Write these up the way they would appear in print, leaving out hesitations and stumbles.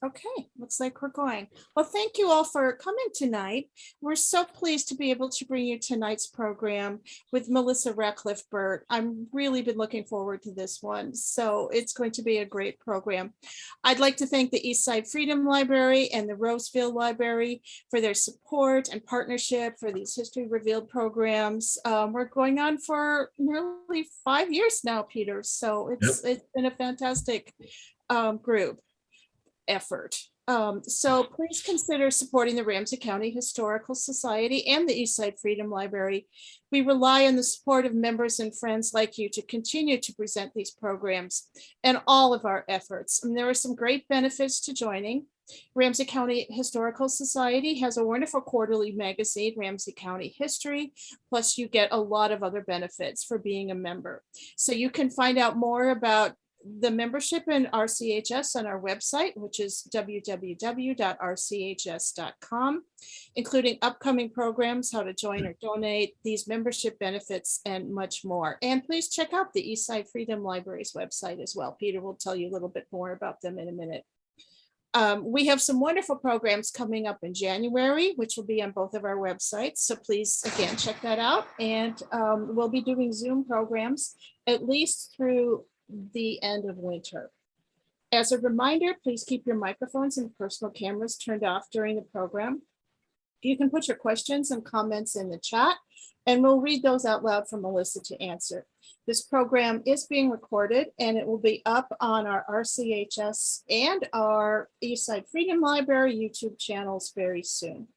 Okay, looks like we're going. Well, thank you all for coming tonight. We're so pleased to be able to bring you tonight's program with Melissa Rachleff Burtt. I've really been looking forward to this one, so it's going to be a great program. I'd like to thank the Eastside Freedom Library and the Roseville Library for their support and partnership for these History Revealed programs. We're going on for nearly 5 years now, Peter, so it's been a fantastic group effort. So please consider supporting the Ramsey County Historical Society and the Eastside Freedom Library. We rely on the support of members and friends like you to continue to present these programs and all of our efforts. And there are some great benefits to joining. Ramsey County Historical Society has a wonderful quarterly magazine, Ramsey County History, plus you get a lot of other benefits for being a member. So you can find out more about the membership in RCHS on our website, which is www.rchs.com, including upcoming programs, how to join or donate, these membership benefits, and much more. And please check out the Eastside Freedom Library's website as well. Peter will tell you a little bit more about them in a minute. We have some wonderful programs coming up in January, which will be on both of our websites. So please, again, check that out. And we'll be doing Zoom programs at least through the end of winter. As a reminder, please keep your microphones and personal cameras turned off during the program. You can put your questions and comments in the chat, and we'll read those out loud for Melissa to answer. This program is being recorded, and it will be up on our RCHS and our Eastside Freedom Library YouTube channels very soon.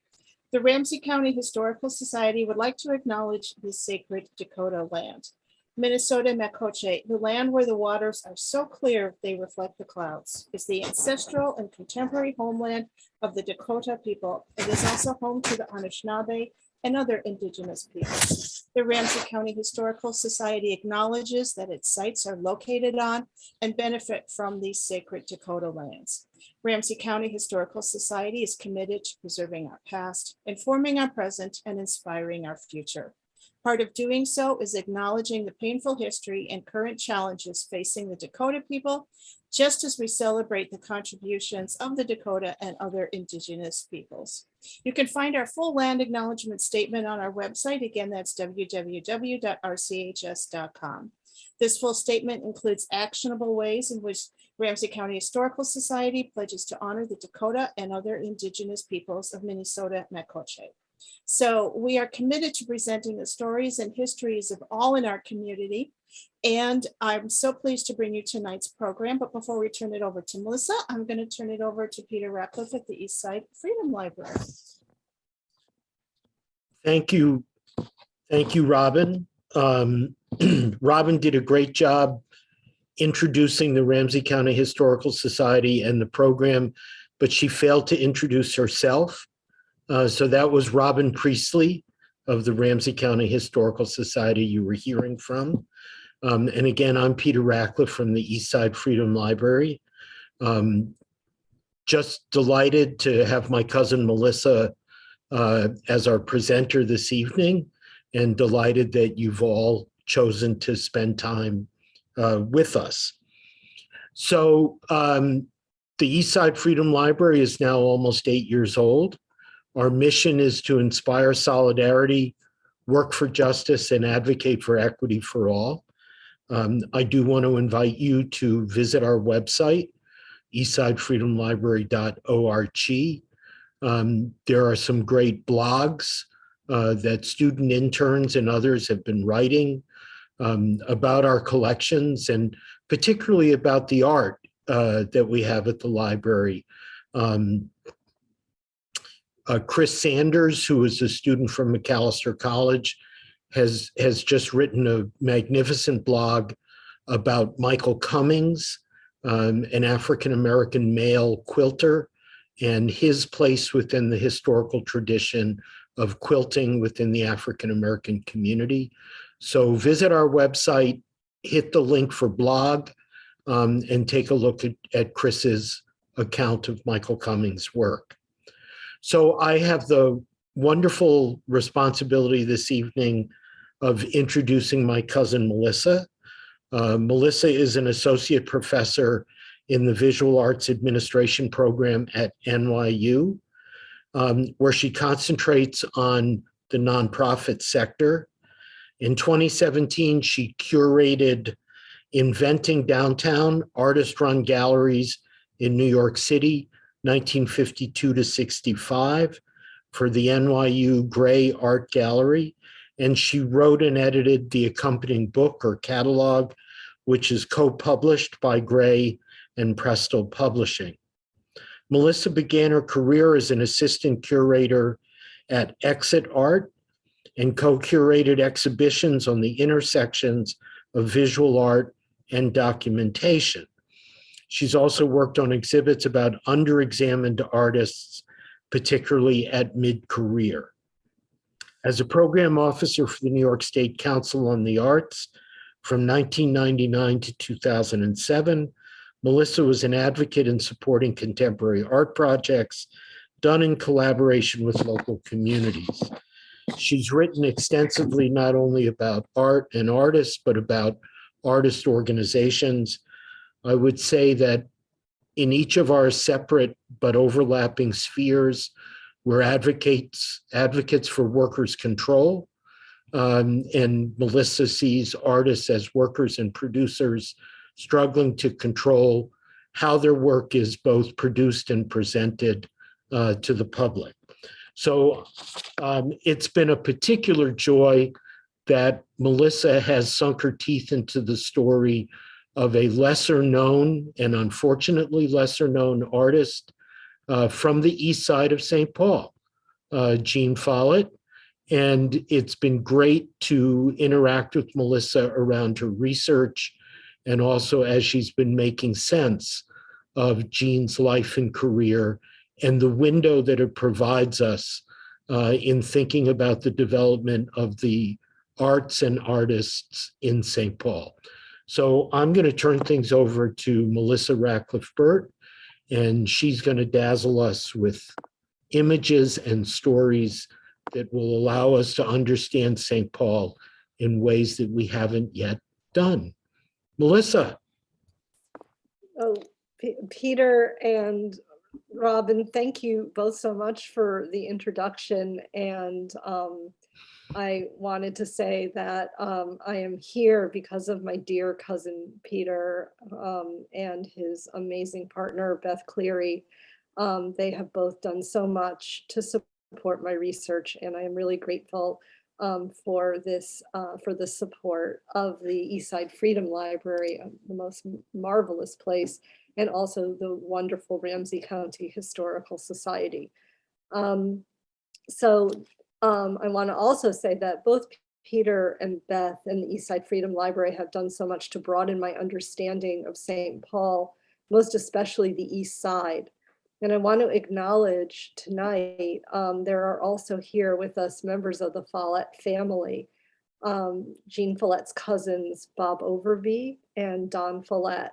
The Ramsey County Historical Society would like to acknowledge the sacred Dakota land. Minnesota Makoche, the land where the waters are so clear they reflect the clouds, is the ancestral and contemporary homeland of the Dakota people. It is also home to the Anishinaabe and other indigenous peoples. The Ramsey County Historical Society acknowledges that its sites are located on and benefit from these sacred Dakota lands. Ramsey County Historical Society is committed to preserving our past, informing our present, and inspiring our future. Part of doing so is acknowledging the painful history and current challenges facing the Dakota people, just as we celebrate the contributions of the Dakota and other indigenous peoples. You can find our full land acknowledgement statement on our website. Again, that's www.rchs.com. This full statement includes actionable ways in which Ramsey County Historical Society pledges to honor the Dakota and other indigenous peoples of Minnesota Makoche. So we are committed to presenting the stories and histories of all in our community. And I'm so pleased to bring you tonight's program. But before we turn it over to Melissa, I'm going to turn it over to Peter Rachleff at the Eastside Freedom Library. Thank you. Thank you, Robin. Robin did a great job introducing the Ramsey County Historical Society and the program, but she failed to introduce herself. So that was Robin Priestley of the Ramsey County Historical Society you were hearing from. And again, I'm Peter Rachleff from the Eastside Freedom Library. Just delighted to have my cousin Melissa as our presenter this evening, and delighted that you've all chosen to spend time with us. So the Eastside Freedom Library is now almost 8 years old. Our mission is to inspire solidarity, work for justice, and advocate for equity for all. I do want to invite you to visit our website, eastsidefreedomlibrary.org. There are some great blogs that student interns and others have been writing about our collections, and particularly about the art that we have at the library. Chris Sanders, who is a student from Macalester College, has just written a magnificent blog about Michael Cummings, an African-American male quilter, and his place within the historical tradition of quilting within the African-American community. So visit our website, hit the link for blog, and take a look at Chris's account of Michael Cummings' work. So I have the wonderful responsibility this evening of introducing my cousin Melissa. Melissa is an associate professor in the Visual Arts Administration program at NYU, where she concentrates on the nonprofit sector. In 2017, she curated Inventing Downtown, artist-run galleries in New York City, 1952 to 65, for the NYU Gray Art Gallery. And she wrote and edited the accompanying book or catalog, which is co-published by Gray and Presto Publishing. Melissa began her career as an assistant curator at Exit Art and co-curated exhibitions on the intersections of visual art and documentation. She's also worked on exhibits about underexamined artists, particularly at mid-career. As a program officer for the New York State Council on the Arts from 1999 to 2007, Melissa was an advocate in supporting contemporary art projects done in collaboration with local communities. She's written extensively not only about art and artists, but about artist organizations. I would say that in each of our separate but overlapping spheres, we're advocates for workers' control. And Melissa sees artists as workers and producers struggling to control how their work is both produced and presented to the public. So it's been a particular joy that Melissa has sunk her teeth into the story of a lesser known and unfortunately lesser known artist from the east side of St. Paul, Jean Follett. And it's been great to interact with Melissa around her research and also as she's been making sense of Jean's life and career and the window that it provides us in thinking about the development of the arts and artists in St. Paul. So I'm going to turn things over to Melissa Rachleff Burtt, and she's going to dazzle us with images and stories that will allow us to understand St. Paul in ways that we haven't yet done. Melissa. Oh, Peter and Robin, thank you both so much for the introduction. And I wanted to say that I am here because of my dear cousin, Peter, and his amazing partner, Beth Cleary. They have both done so much to support my research, and I am really grateful for the support of the Eastside Freedom Library, the most marvelous place, and also the wonderful Ramsey County Historical Society. I want to also say that both Peter and Beth and the Eastside Freedom Library have done so much to broaden my understanding of St. Paul, most especially the East Side. And I want to acknowledge tonight, there are also here with us members of the Follett family, Jean Follett's cousins, Bob Overby and Don Follett.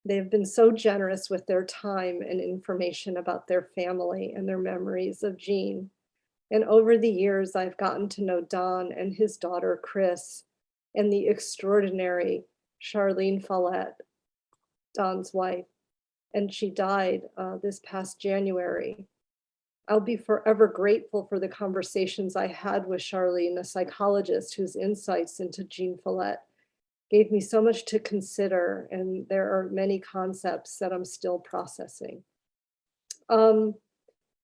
They've been so generous with their time and information about their family and their memories of Jean. And over the years, I've gotten to know Don and his daughter, Chris, and the extraordinary Charlene Follett, Don's wife. And she died this past January. I'll be forever grateful for the conversations I had with Charlene, a psychologist whose insights into Jean Follett gave me so much to consider, and there are many concepts that I'm still processing.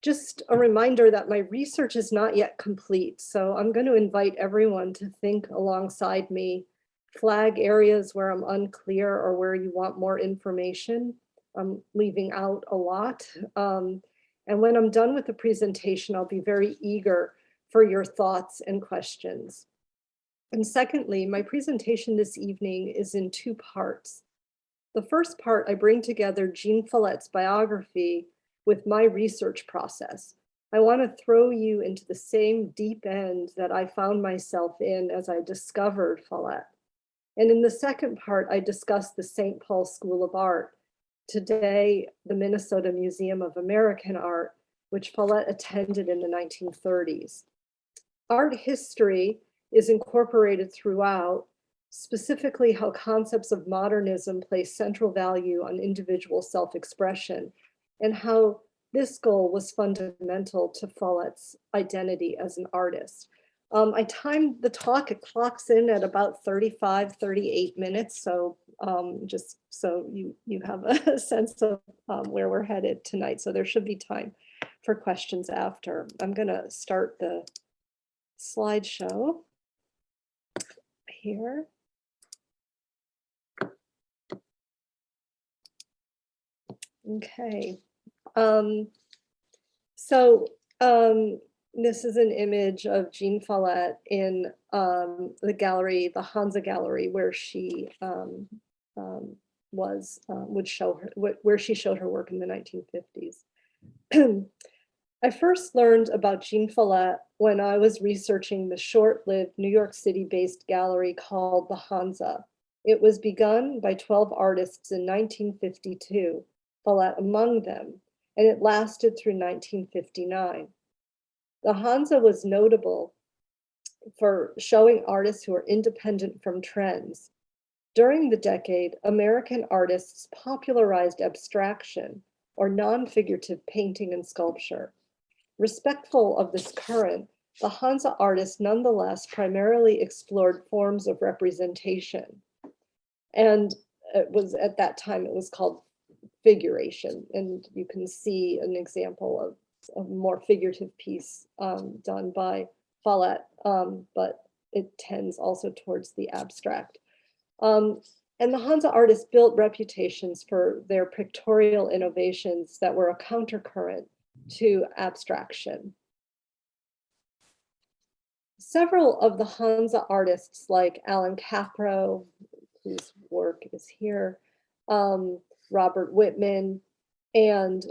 Just a reminder that my research is not yet complete, so I'm going to invite everyone to think alongside me, flag areas where I'm unclear or where you want more information. I'm leaving out a lot. And when I'm done with the presentation, I'll be very eager for your thoughts and questions. And secondly, my presentation this evening is in two parts. The first part, I bring together Jean Follett's biography with my research process. I want to throw you into the same deep end that I found myself in as I discovered Follett. And in the second part, I discuss the St. Paul School of Art, today the Minnesota Museum of American Art, which Follett attended in the 1930s. Art history is incorporated throughout, specifically how concepts of modernism place central value on individual self-expression, and how this goal was fundamental to Follett's identity as an artist. I timed the talk, it clocks in at about 35, 38 minutes. So just so you have a sense of where we're headed tonight. So there should be time for questions after. I'm gonna start the slideshow here. Okay. This is an image of Jean Follett in the gallery, the Hansa Gallery, where she would show her, where she showed her work in the 1950s. I first learned about Jean Follett when I was researching the short-lived New York City-based gallery called the Hansa. It was begun by 12 artists in 1952, Follett among them, and it lasted through 1959. The Hansa was notable for showing artists who are independent from trends. During the decade, American artists popularized abstraction or non-figurative painting and sculpture. Respectful of this current, the Hansa artists nonetheless primarily explored forms of representation. And it was at that time, it was called figuration. And you can see an example of a more figurative piece done by Follett, but it tends also towards the abstract. And the Hansa artists built reputations for their pictorial innovations that were a countercurrent to abstraction. Several of the Hansa artists, like Alan Caprow, whose work is here, Robert Whitman, and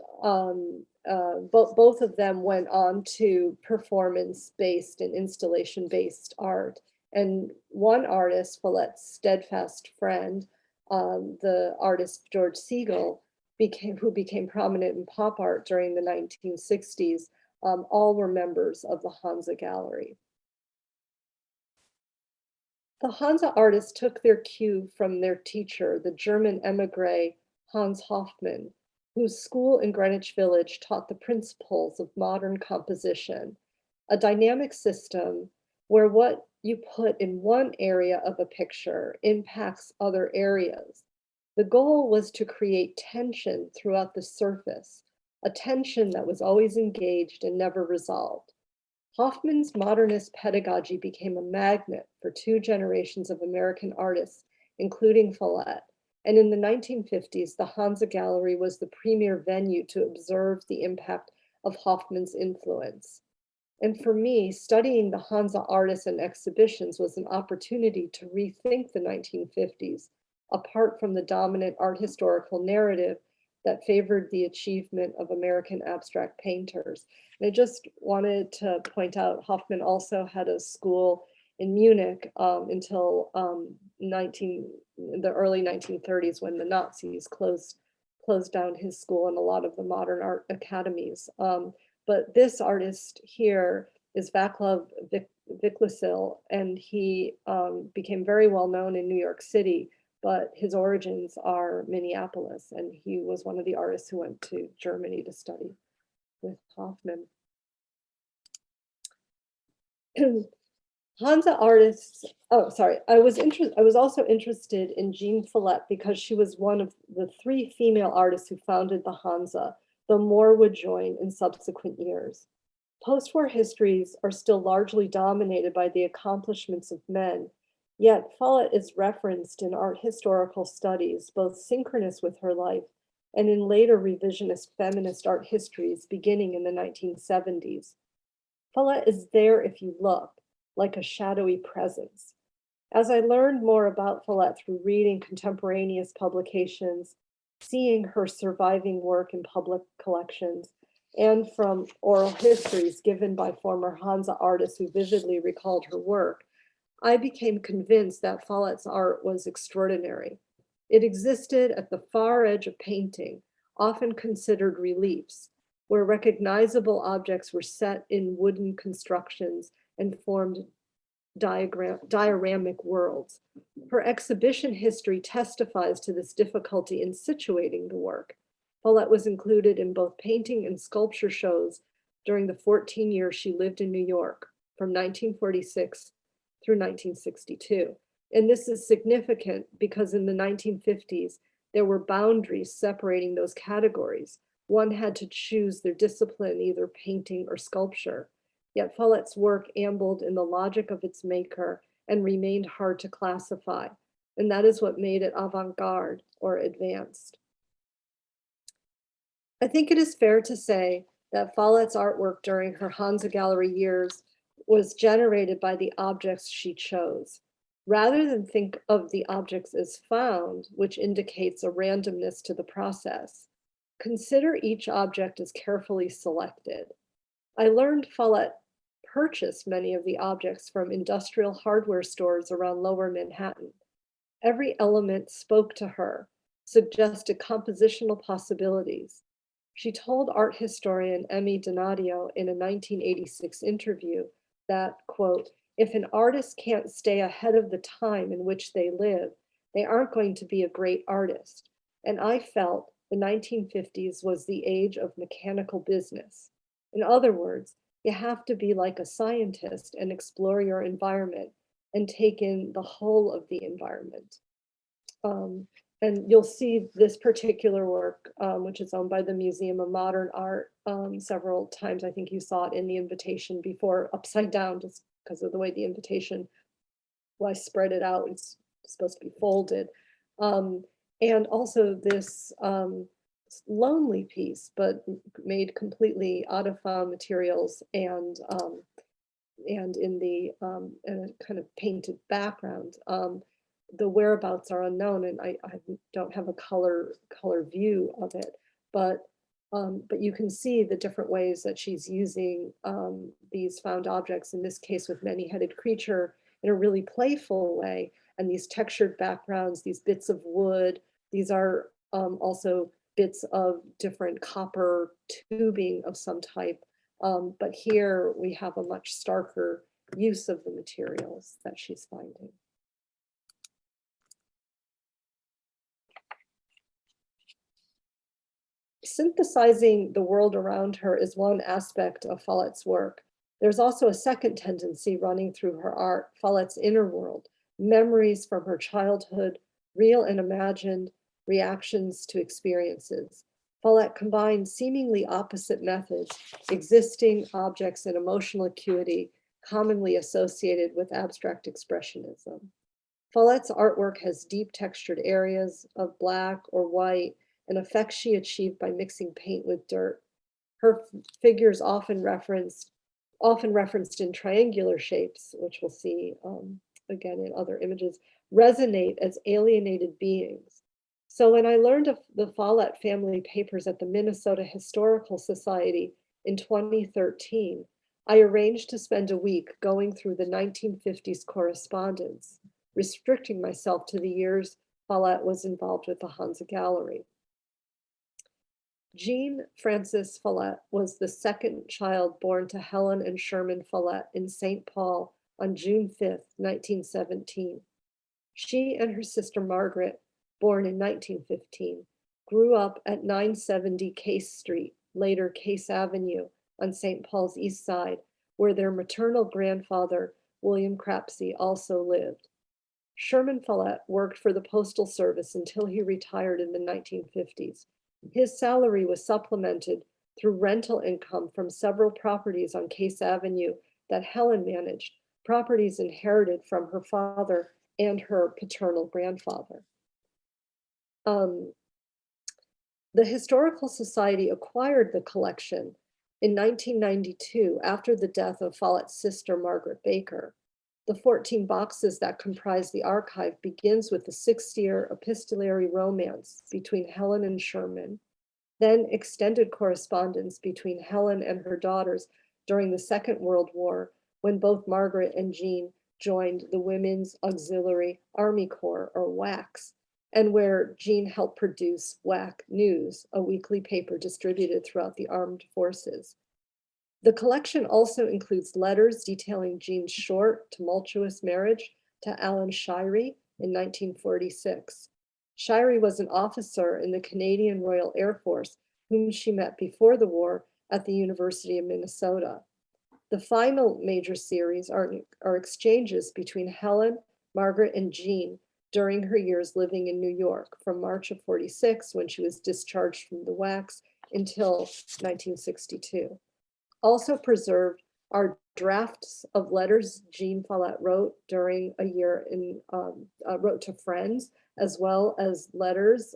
both of them went on to performance-based and installation-based art. And one artist, Follett's steadfast friend, the artist George Siegel, who became prominent in pop art during the 1960s, all were members of the Hansa Gallery. The Hansa artists took their cue from their teacher, the German emigre Hans Hofmann, whose school in Greenwich Village taught the principles of modern composition, a dynamic system where what you put in one area of a picture impacts other areas. The goal was to create tension throughout the surface, a tension that was always engaged and never resolved. Hofmann's modernist pedagogy became a magnet for two generations of American artists, including Follett. And in the 1950s, the Hansa Gallery was the premier venue to observe the impact of Hofmann's influence. And for me, studying the Hansa artists and exhibitions was an opportunity to rethink the 1950s, apart from the dominant art historical narrative that favored the achievement of American abstract painters. And I just wanted to point out, Hofmann also had a school in Munich until the early 1930s, when the Nazis closed down his school and a lot of the modern art academies. But this artist here is Vaclav Viklisil, and he became very well known in New York City, but his origins are Minneapolis, and he was one of the artists who went to Germany to study with Hofmann. Hansa artists, I was also interested in Jean Follett because she was one of the 3 female artists who founded the Hansa, though more would join in subsequent years. Post-war histories are still largely dominated by the accomplishments of men, yet Follett is referenced in art historical studies, both synchronous with her life and in later revisionist feminist art histories beginning in the 1970s. Follett is there if you look, like a shadowy presence. As I learned more about Follett through reading contemporaneous publications, seeing her surviving work in public collections, and from oral histories given by former Hansa artists who vividly recalled her work, I became convinced that Follett's art was extraordinary. It existed at the far edge of painting, often considered reliefs, where recognizable objects were set in wooden constructions and formed dioramic worlds. Her exhibition history testifies to this difficulty in situating the work. Follett was included in both painting and sculpture shows during the 14 years she lived in New York, from 1946 through 1962. And this is significant because in the 1950s, there were boundaries separating those categories. One had to choose their discipline, either painting or sculpture. Yet Follett's work ambled in the logic of its maker and remained hard to classify. And that is what made it avant-garde or advanced. I think it is fair to say that Follett's artwork during her Hansa Gallery years was generated by the objects she chose. Rather than think of the objects as found, which indicates a randomness to the process, consider each object as carefully selected. I learned Follett purchased many of the objects from industrial hardware stores around Lower Manhattan. Every element spoke to her, suggested compositional possibilities. She told art historian Emmy Donadio in a 1986 interview that, quote, "If an artist can't stay ahead of the time in which they live, they aren't going to be a great artist." And I felt the 1950s was the age of mechanical business. In other words, you have to be like a scientist and explore your environment and take in the whole of the environment. And you'll see this particular work, which is owned by the Museum of Modern Art, several times. I think you saw it in the invitation before, upside down, just because of the way the invitation, well, I spread it out. It's supposed to be folded. And also this lonely piece, but made completely out of found materials and in a kind of painted background. The whereabouts are unknown, and I don't have a color view of it, but you can see the different ways that she's using these found objects, in this case with many-headed creature, in a really playful way, and these textured backgrounds, these bits of wood, these are also bits of different copper tubing of some type, but here we have a much starker use of the materials that she's finding. Synthesizing the world around her is one aspect of Follett's work. There's also a second tendency running through her art, Follett's inner world, memories from her childhood, real and imagined, reactions to experiences. Follett combined seemingly opposite methods, existing objects and emotional acuity commonly associated with abstract expressionism. Follett's artwork has deep textured areas of black or white, an effect she achieved by mixing paint with dirt. Her figures often referenced in triangular shapes, which we'll see again in other images, resonate as alienated beings. So when I learned of the Follett family papers at the Minnesota Historical Society in 2013, I arranged to spend a week going through the 1950s correspondence, restricting myself to the years Follett was involved with the Hansa Gallery. Jean Frances Follett was the second child born to Helen and Sherman Follett in St. Paul on June 5th, 1917. She and her sister Margaret, born in 1915, grew up at 970 Case Street, later Case Avenue, on St. Paul's East Side, where their maternal grandfather, William Crapsey, also lived. Sherman Follett worked for the Postal Service until he retired in the 1950s. His salary was supplemented through rental income from several properties on Case Avenue that Helen managed, properties inherited from her father and her paternal grandfather. The Historical Society acquired the collection in 1992 after the death of Follett's sister, Margaret Baker. The 14 boxes that comprise the archive begins with the 6-year epistolary romance between Helen and Sherman, then extended correspondence between Helen and her daughters during the Second World War, when both Margaret and Jean joined the Women's Auxiliary Army Corps, or WACS, and where Jean helped produce WAC News, a weekly paper distributed throughout the armed forces. The collection also includes letters detailing Jean's short, tumultuous marriage to Alan Shirey in 1946. Shirey was an officer in the Canadian Royal Air Force whom she met before the war at the University of Minnesota. The final major series are exchanges between Helen, Margaret, and Jean during her years living in New York from March of 46, when she was discharged from the WACs, until 1962. Also preserved are drafts of letters Jean Follett wrote during a year wrote to friends, as well as letters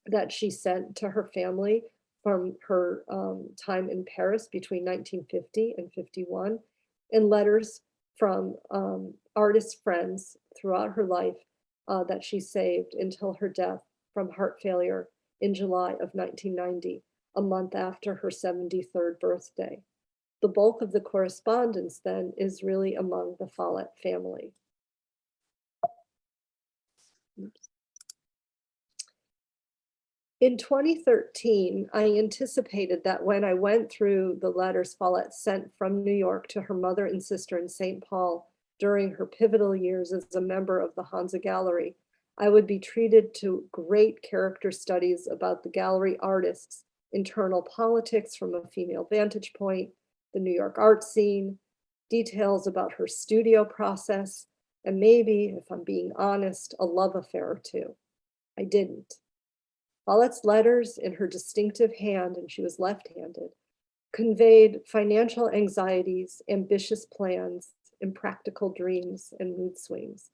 that she sent to her family from her time in Paris between 1950 and 51, and letters from artist friends throughout her life that she saved until her death from heart failure in July of 1990, a month after her 73rd birthday. The bulk of the correspondence then is really among the Follett family. Oops. In 2013, I anticipated that when I went through the letters Follett sent from New York to her mother and sister in St. Paul during her pivotal years as a member of the Hansa Gallery, I would be treated to great character studies about the gallery artists, internal politics from a female vantage point, the New York art scene, details about her studio process, and maybe, if I'm being honest, a love affair or two. I didn't. Follett's letters in her distinctive hand, and she was left-handed, conveyed financial anxieties, ambitious plans, impractical dreams, and mood swings.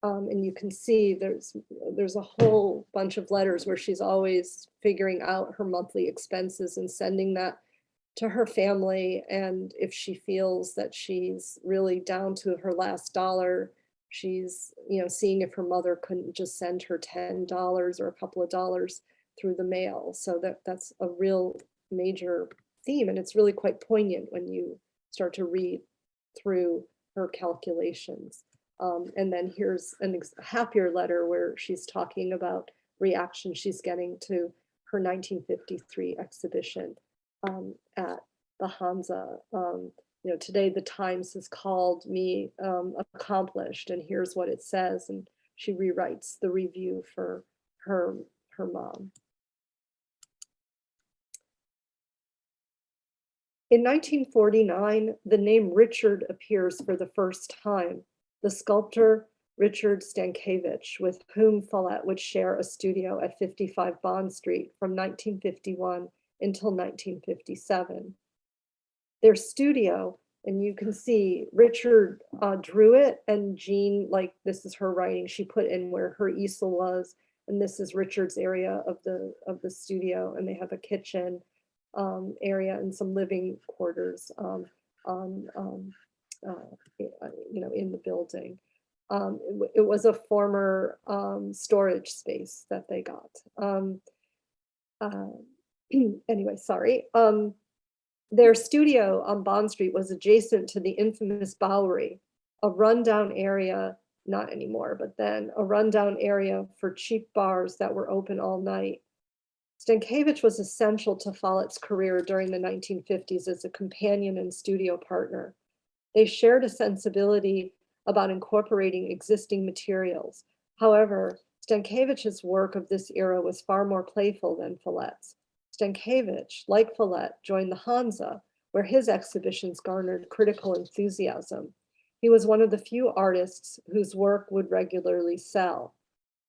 And you can see there's a whole bunch of letters where she's always figuring out her monthly expenses and sending that to her family. And if she feels that she's really down to her last dollar, she's, seeing if her mother couldn't just send her $10 or a couple of dollars through the mail. So that's a real major theme. And it's really quite poignant when you start to read through her calculations. And then here's a happier letter where she's talking about reaction she's getting to her 1953 exhibition at the Hansa. Today the Times has called me accomplished, and here's what it says. And she rewrites the review for her mom. In 1949, the name Richard appears for the first time. The sculptor Richard Stankiewicz, with whom Follett would share a studio at 55 Bond Street from 1951 until 1957. Their studio, and you can see Richard drew it, and Jean, this is her writing, she put in where her easel was, and this is Richard's area of the studio, and they have a kitchen area and some living quarters in the building. It was a former storage space that they got. Anyway, sorry. Their studio on Bond Street was adjacent to the infamous Bowery, a rundown area, not anymore, but then a rundown area for cheap bars that were open all night. Stankiewicz was essential to Follett's career during the 1950s as a companion and studio partner. They shared a sensibility about incorporating existing materials. However, Stankiewicz's work of this era was far more playful than Follett's. Stankiewicz, like Follett, joined the Hansa, where his exhibitions garnered critical enthusiasm. He was one of the few artists whose work would regularly sell.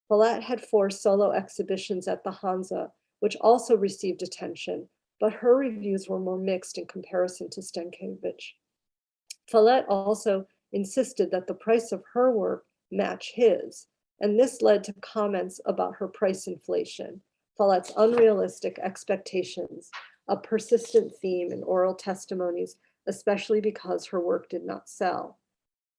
Follett had 4 solo exhibitions at the Hansa, which also received attention, but her reviews were more mixed in comparison to Stankiewicz. Follett also insisted that the price of her work match his, and this led to comments about her price inflation, Follett's unrealistic expectations, a persistent theme in oral testimonies, especially because her work did not sell.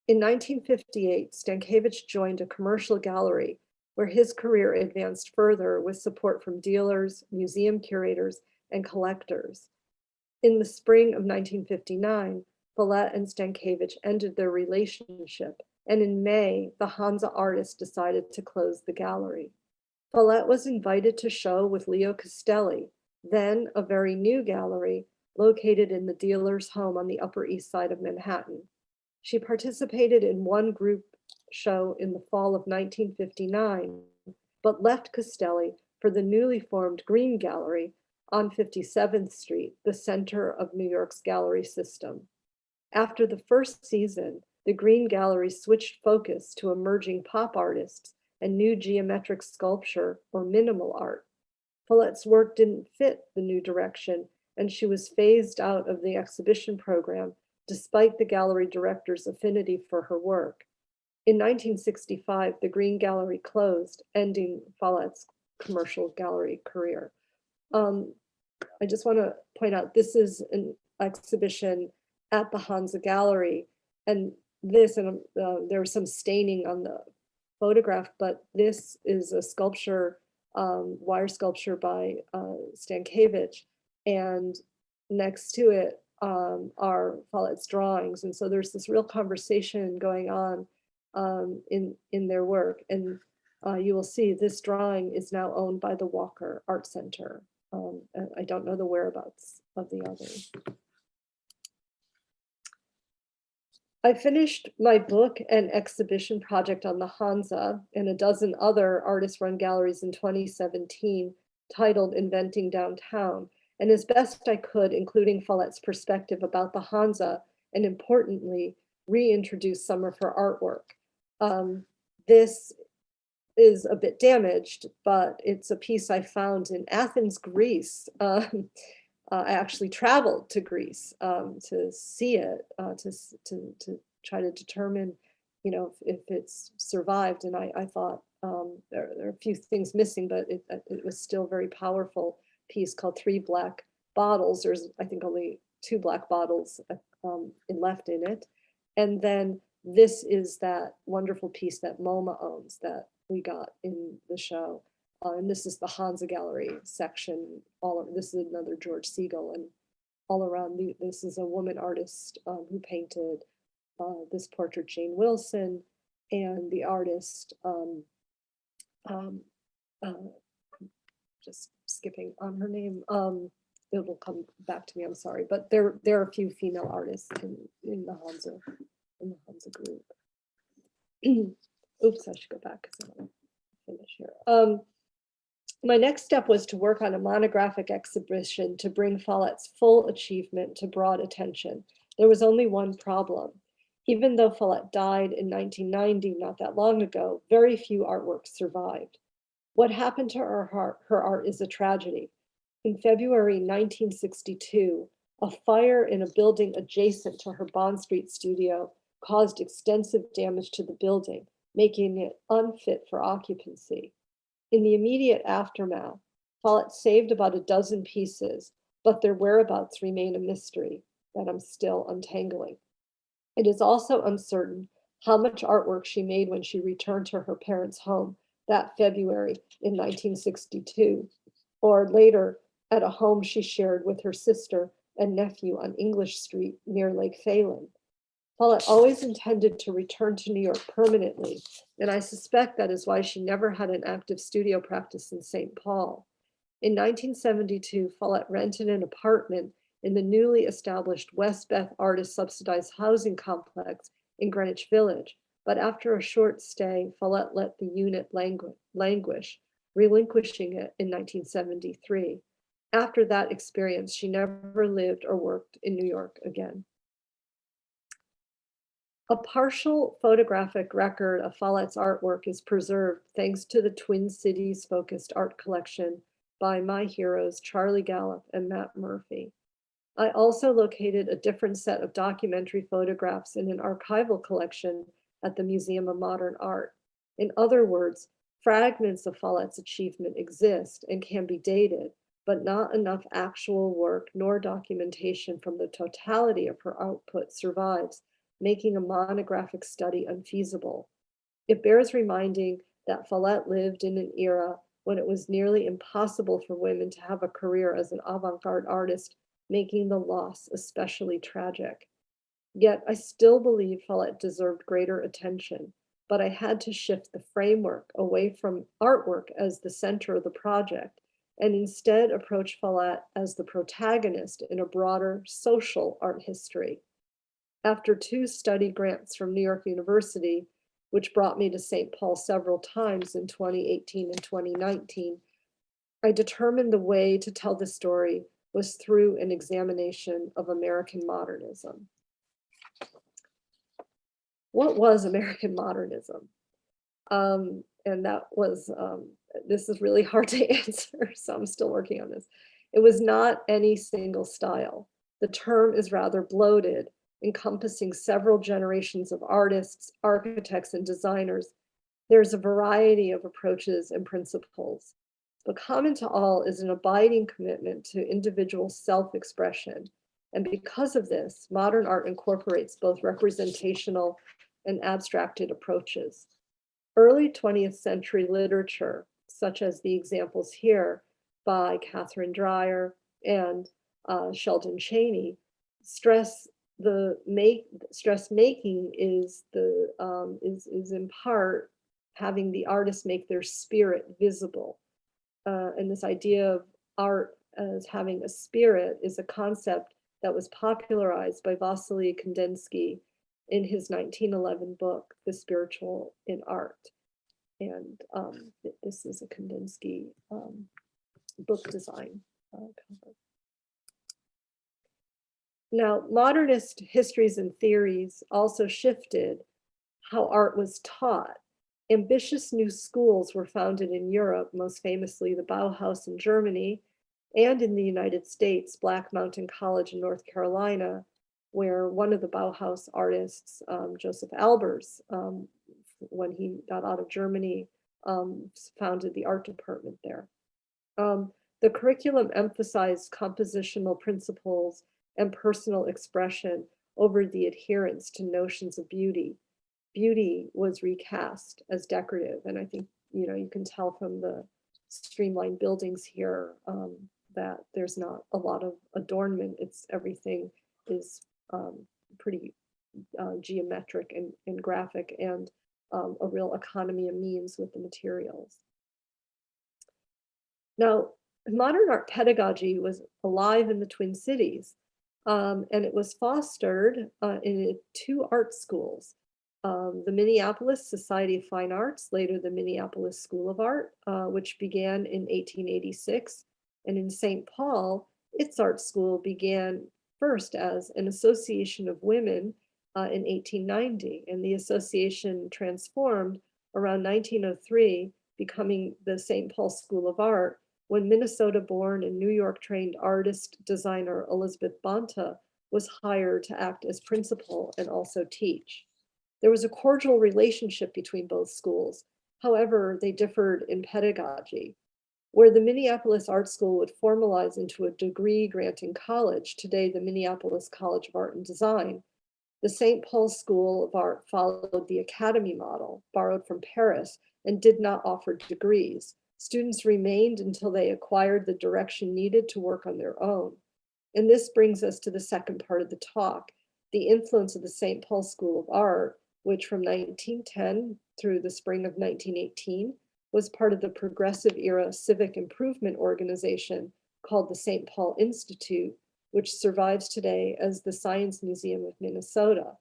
In 1958, Stankiewicz joined a commercial gallery where his career advanced further with support from dealers, museum curators, and collectors. In the spring of 1959, Follett and Stankiewicz ended their relationship, and in May, the Hansa artist decided to close the gallery. Follett was invited to show with Leo Castelli, then a very new gallery, located in the dealer's home on the Upper East Side of Manhattan. She participated in one group show in the fall of 1959, but left Castelli for the newly formed Green Gallery on 57th Street, the center of New York's gallery system. After the first season, the Green Gallery switched focus to emerging pop artists and new geometric sculpture or minimal art. Follett's work didn't fit the new direction, and she was phased out of the exhibition program despite the gallery director's affinity for her work. In 1965, the Green Gallery closed, ending Follett's commercial gallery career. I just want to point out, this is an exhibition at the Hansa Gallery, and this, and there was some staining on the photograph, but this is a sculpture, wire sculpture by Stankiewicz, and next to it are Follett's drawings. And so there's this real conversation going on in their work. And you will see this drawing is now owned by the Walker Art Center. I don't know the whereabouts of the others. I finished my book and exhibition project on the Hansa and a dozen other artist-run galleries in 2017, titled Inventing Downtown, and as best I could, including Follett's perspective about the Hansa, and importantly, reintroduce some of her artwork. This is a bit damaged, but it's a piece I found in Athens, Greece. I actually traveled to Greece to see it, to try to determine, you know, if it's survived. And I thought there are a few things missing, but it was still a very powerful piece called Three Black Bottles. There's, I think, only 2 black bottles left in it. And then this is that wonderful piece that MoMA owns that we got in the show. And this is the Hansa Gallery section. This is another George Siegel, and all around this is a woman artist who painted this portrait, Jane Wilson, and the artist, just skipping on her name. It will come back to me. I'm sorry, but there are a few female artists in the Hansa group. Oops, I should go back because I want to finish here. My next step was to work on a monographic exhibition to bring Follett's full achievement to broad attention. There was only one problem. Even though Follett died in 1990, not that long ago, very few artworks survived. What happened to her art is a tragedy. In February 1962, a fire in a building adjacent to her Bond Street studio caused extensive damage to the building, making it unfit for occupancy. In the immediate aftermath, Follett saved about a dozen pieces, but their whereabouts remain a mystery that I'm still untangling. It is also uncertain how much artwork she made when she returned to her parents' home that February in 1962, or later at a home she shared with her sister and nephew on English Street near Lake Phelan. Follett always intended to return to New York permanently, and I suspect that is why she never had an active studio practice in St. Paul. In 1972, Follett rented an apartment in the newly established West Beth Artist Subsidized Housing Complex in Greenwich Village, but after a short stay, Follett let the unit languish, relinquishing it in 1973. After that experience, she never lived or worked in New York again. A partial photographic record of Follett's artwork is preserved thanks to the Twin Cities-focused art collection by my heroes Charlie Gallup and Matt Murphy. I also located a different set of documentary photographs in an archival collection at the Museum of Modern Art. In other words, fragments of Follett's achievement exist and can be dated, but not enough actual work nor documentation from the totality of her output survives, making a monographic study unfeasible. It bears reminding that Follett lived in an era when it was nearly impossible for women to have a career as an avant-garde artist, making the loss especially tragic. Yet I still believe Follett deserved greater attention, but I had to shift the framework away from artwork as the center of the project and instead approach Follett as the protagonist in a broader social art history. After 2 study grants from New York University, which brought me to St. Paul several times in 2018 and 2019, I determined the way to tell the story was through an examination of American modernism. What was American modernism? And that was, this is really hard to answer, so I'm still working on this. It was not any single style. The term is rather bloated, encompassing several generations of artists, architects, and designers. There's a variety of approaches and principles, but common to all is an abiding commitment to individual self-expression. And because of this, modern art incorporates both representational and abstracted approaches. Early 20th century literature, such as the examples here by Catherine Dreier and Sheldon Chaney, stress making is in part having the artist make their spirit visible. And this idea of art as having a spirit is a concept that was popularized by Vasily Kandinsky in his 1911 book, The Spiritual in Art. And this is a Kandinsky book design cover. Now, modernist histories and theories also shifted how art was taught. Ambitious new schools were founded in Europe, most famously the Bauhaus in Germany, and in the United States, Black Mountain College in North Carolina, where one of the Bauhaus artists, Joseph Albers, when he got out of Germany, founded the art department there. The curriculum emphasized compositional principles and personal expression over the adherence to notions of beauty. Beauty was recast as decorative, and I think you can tell from the streamlined buildings here that there's not a lot of adornment. Everything is pretty geometric and graphic, and a real economy of means with the materials. Now, modern art pedagogy was alive in the Twin Cities, and it was fostered in 2 art schools. The Minneapolis Society of Fine Arts, later the Minneapolis School of Art, which began in 1886. And in St. Paul, its art school began first as an association of women in 1890. And the association transformed around 1903, becoming the St. Paul School of Art, when Minnesota-born and New York-trained artist designer Elizabeth Bonta was hired to act as principal and also teach. There was a cordial relationship between both schools. However, they differed in pedagogy. Where the Minneapolis Art School would formalize into a degree-granting college, today the Minneapolis College of Art and Design, the St. Paul School of Art followed the academy model, borrowed from Paris, and did not offer degrees. Students remained until they acquired the direction needed to work on their own. And this brings us to the second part of the talk, the influence of the St. Paul School of Art, which from 1910 through the spring of 1918 was part of the progressive era civic improvement organization called the St. Paul Institute, which survives today as the Science Museum of Minnesota.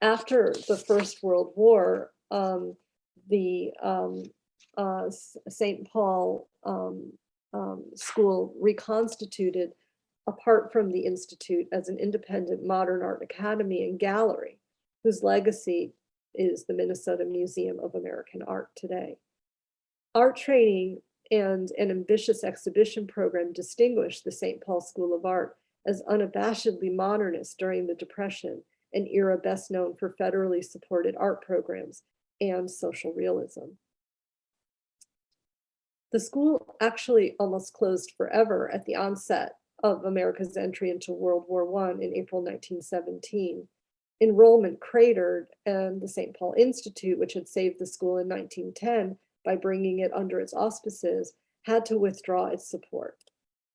After the First World War, the St. Paul School reconstituted apart from the Institute as an independent modern art academy and gallery, whose legacy is the Minnesota Museum of American Art today. Art training and an ambitious exhibition program distinguished the St. Paul School of Art as unabashedly modernist during the Depression, an era best known for federally supported art programs and social realism. The school actually almost closed forever at the onset of America's entry into World War I in April 1917. Enrollment cratered, and the St. Paul Institute, which had saved the school in 1910 by bringing it under its auspices, had to withdraw its support.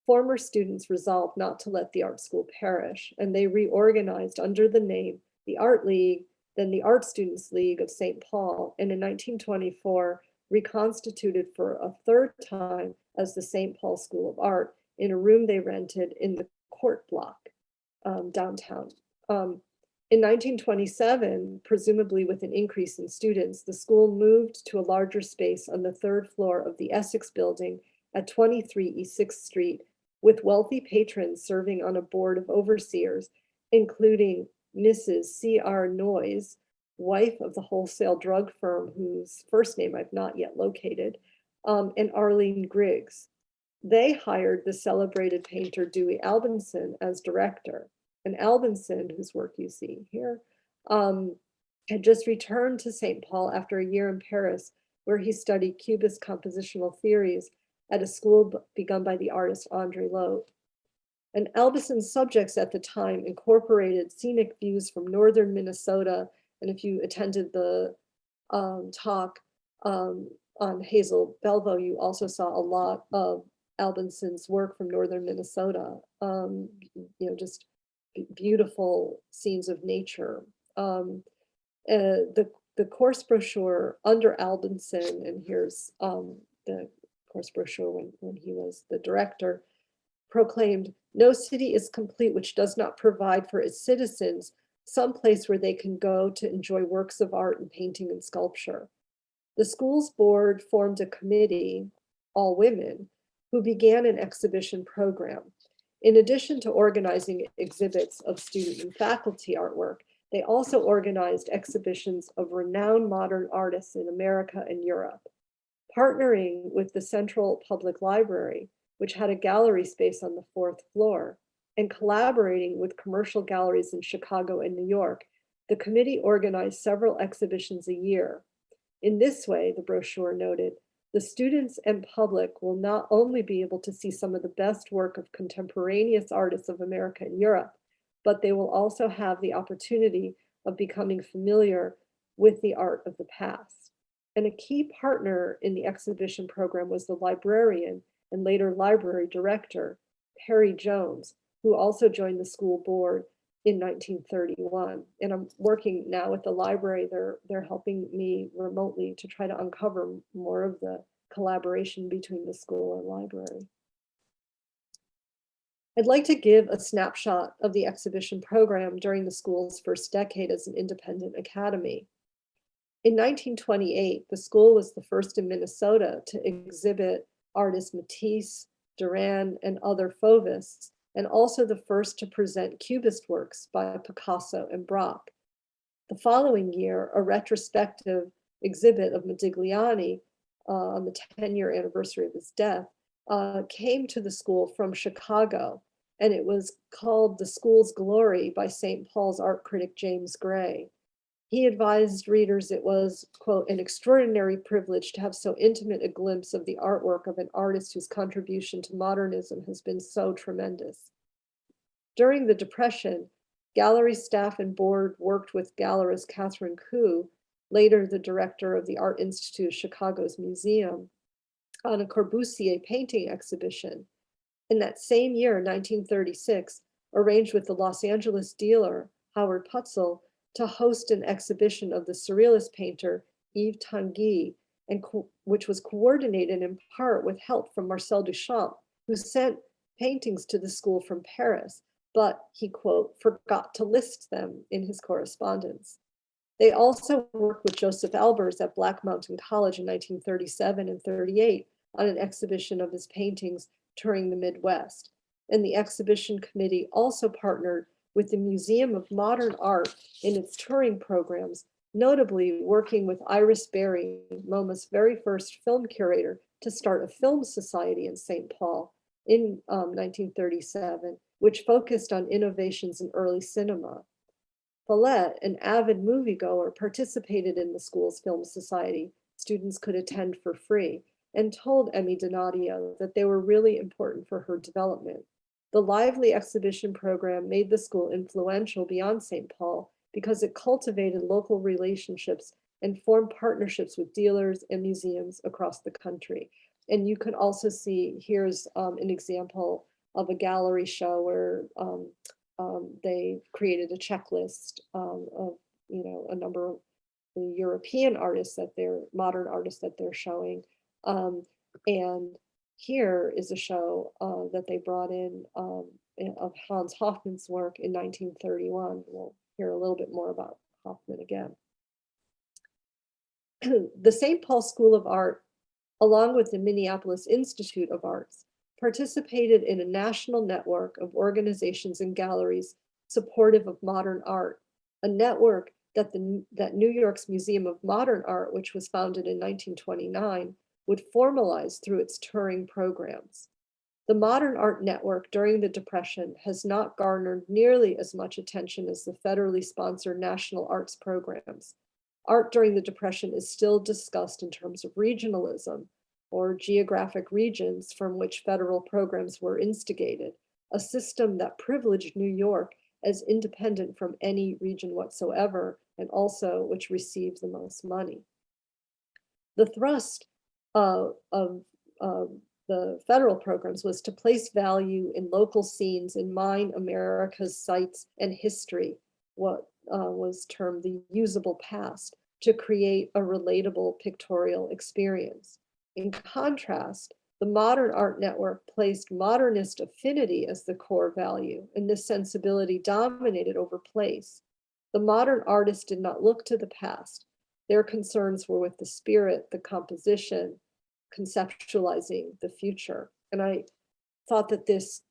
Former students resolved not to let the art school perish, and they reorganized under the name the Art League, then the Art Students League of St. Paul, and in 1924, reconstituted for a third time as the St. Paul School of Art in a room they rented in the Court Block downtown. In 1927, presumably with an increase in students, the school moved to a larger space on the third floor of the Essex Building at 23 East 6th Street, with wealthy patrons serving on a board of overseers, including Mrs. C.R. Noyes, wife of the wholesale drug firm whose first name I've not yet located, and Arlene Griggs. They hired the celebrated painter Dewey Albinson as director. And Albinson, whose work you see here, had just returned to St. Paul after a year in Paris, where he studied Cubist compositional theories at a school begun by the artist André Lhote. And Albison's subjects at the time incorporated scenic views from northern Minnesota. And if you attended the talk on Hazel Belvo, you also saw a lot of Albinson's work from northern Minnesota, just beautiful scenes of nature. The course brochure under Albinson, and here's the course brochure when he was the director, proclaimed, "No city is complete which does not provide for its citizens some place where they can go to enjoy works of art and painting and sculpture." The school's board formed a committee, all women, who began an exhibition program. In addition to organizing exhibits of student and faculty artwork, they also organized exhibitions of renowned modern artists in America and Europe. Partnering with the Central Public Library, which had a gallery space on the fourth floor, and collaborating with commercial galleries in Chicago and New York, the committee organized several exhibitions a year. In this way, the brochure noted, the students and public will not only be able to see some of the best work of contemporaneous artists of America and Europe, but they will also have the opportunity of becoming familiar with the art of the past. And a key partner in the exhibition program was the librarian and later library director, Perry Jones, who also joined the school board in 1931. And I'm working now with the library. They're helping me remotely to try to uncover more of the collaboration between the school and library. I'd like to give a snapshot of the exhibition program during the school's first decade as an independent academy. In 1928, the school was the first in Minnesota to exhibit artists Matisse, Duran, and other Fauvists, and also the first to present Cubist works by Picasso and Braque. The following year, a retrospective exhibit of Modigliani on the 10-year anniversary of his death came to the school from Chicago, and it was called The School's Glory by St. Paul's art critic James Gray. He advised readers it was, quote, an extraordinary privilege to have so intimate a glimpse of the artwork of an artist whose contribution to modernism has been so tremendous. During the Depression, gallery staff and board worked with gallerist Catherine Koo, later the director of the Art Institute of Chicago's museum, on a Corbusier painting exhibition. In that same year, 1936, arranged with the Los Angeles dealer, Howard Putzel, to host an exhibition of the surrealist painter Yves Tanguy, which was coordinated in part with help from Marcel Duchamp, who sent paintings to the school from Paris, but he, quote, forgot to list them in his correspondence. They also worked with Joseph Albers at Black Mountain College in 1937 and 38 on an exhibition of his paintings touring the Midwest. And the exhibition committee also partnered with the Museum of Modern Art in its touring programs, notably working with Iris Berry, MoMA's very first film curator, to start a film society in St. Paul in 1937, which focused on innovations in early cinema. Follett, an avid moviegoer, participated in the school's film society. Students could attend for free, and told Emmy Donadio that they were really important for her development. The lively exhibition program made the school influential beyond St. Paul because it cultivated local relationships and formed partnerships with dealers and museums across the country. And you can also see, here's an example of a gallery show where they created a checklist of a number European artists modern artists that they're showing. And here is a show that they brought in of Hans Hofmann's work in 1931. We'll hear a little bit more about Hofmann again. The St. Paul School of Art, along with the Minneapolis Institute of Arts, participated in a national network of organizations and galleries supportive of modern art, a network that New York's Museum of Modern Art, which was founded in 1929, would formalize through its touring programs. The Modern Art Network during the Depression has not garnered nearly as much attention as the federally sponsored national arts programs. Art during the Depression is still discussed in terms of regionalism, or geographic regions from which federal programs were instigated, a system that privileged New York as independent from any region whatsoever, and also which received the most money. The thrust of the federal programs was to place value in local scenes and mine America's sites and history, what was termed the usable past, to create a relatable pictorial experience. In contrast, the Modern Art Network placed modernist affinity as the core value, and this sensibility dominated over place. The modern artist did not look to the past. Their concerns were with the spirit, the composition, conceptualizing the future. And I thought that this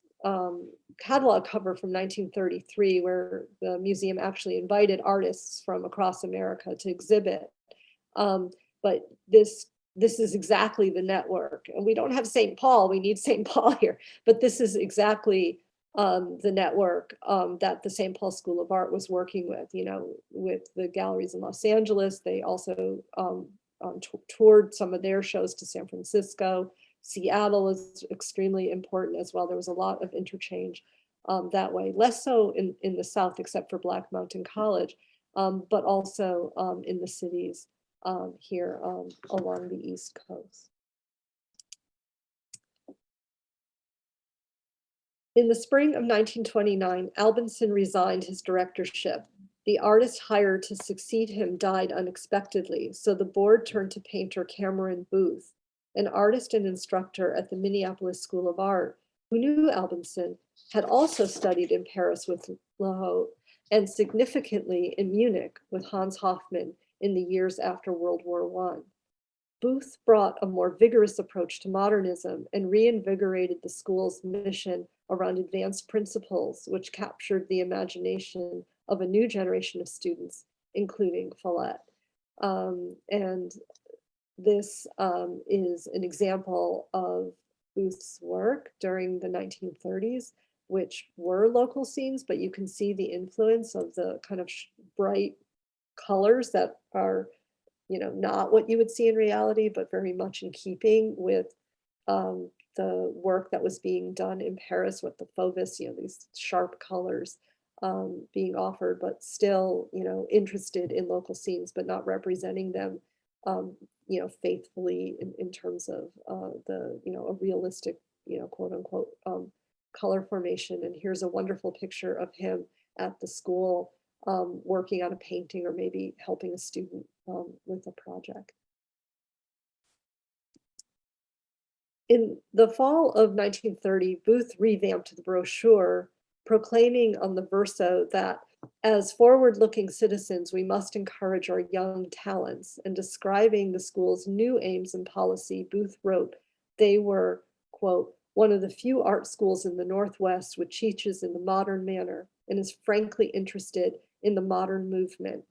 catalog cover from 1933, where the museum actually invited artists from across America to exhibit, but this is exactly the network. And we don't have St. Paul, we need St. Paul here, but this is exactly the network that the St. Paul School of Art was working with, with the galleries in Los Angeles. They also toured some of their shows to San Francisco. Seattle is extremely important as well. There was a lot of interchange that way, less so in the South, except for Black Mountain College, but also in the cities here along the East Coast. In the spring of 1929, Albinson resigned his directorship. The artist hired to succeed him died unexpectedly, so the board turned to painter Cameron Booth, an artist and instructor at the Minneapolis School of Art, who knew Albinson, had also studied in Paris with Lahaut, and significantly in Munich with Hans Hofmann in the years after World War I. Booth brought a more vigorous approach to modernism and reinvigorated the school's mission around advanced principles, which captured the imagination of a new generation of students, including Follett. And this is an example of Booth's work during the 1930s, which were local scenes, but you can see the influence of the kind of bright colors that are, not what you would see in reality, but very much in keeping with the work that was being done in Paris with the Fauves, these sharp colors being offered, but still, interested in local scenes, but not representing them, faithfully in terms of a realistic, quote unquote, color formation. And here's a wonderful picture of him at the school working on a painting or maybe helping a student with a project. In the fall of 1930, Booth revamped the brochure, proclaiming on the verso that as forward-looking citizens, we must encourage our young talents. And describing the school's new aims and policy, Booth wrote, they were, quote, one of the few art schools in the Northwest which teaches in the modern manner and is frankly interested in the modern movement.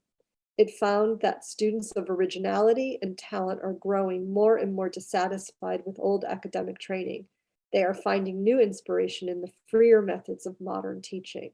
It found that students of originality and talent are growing more and more dissatisfied with old academic training. They are finding new inspiration in the freer methods of modern teaching.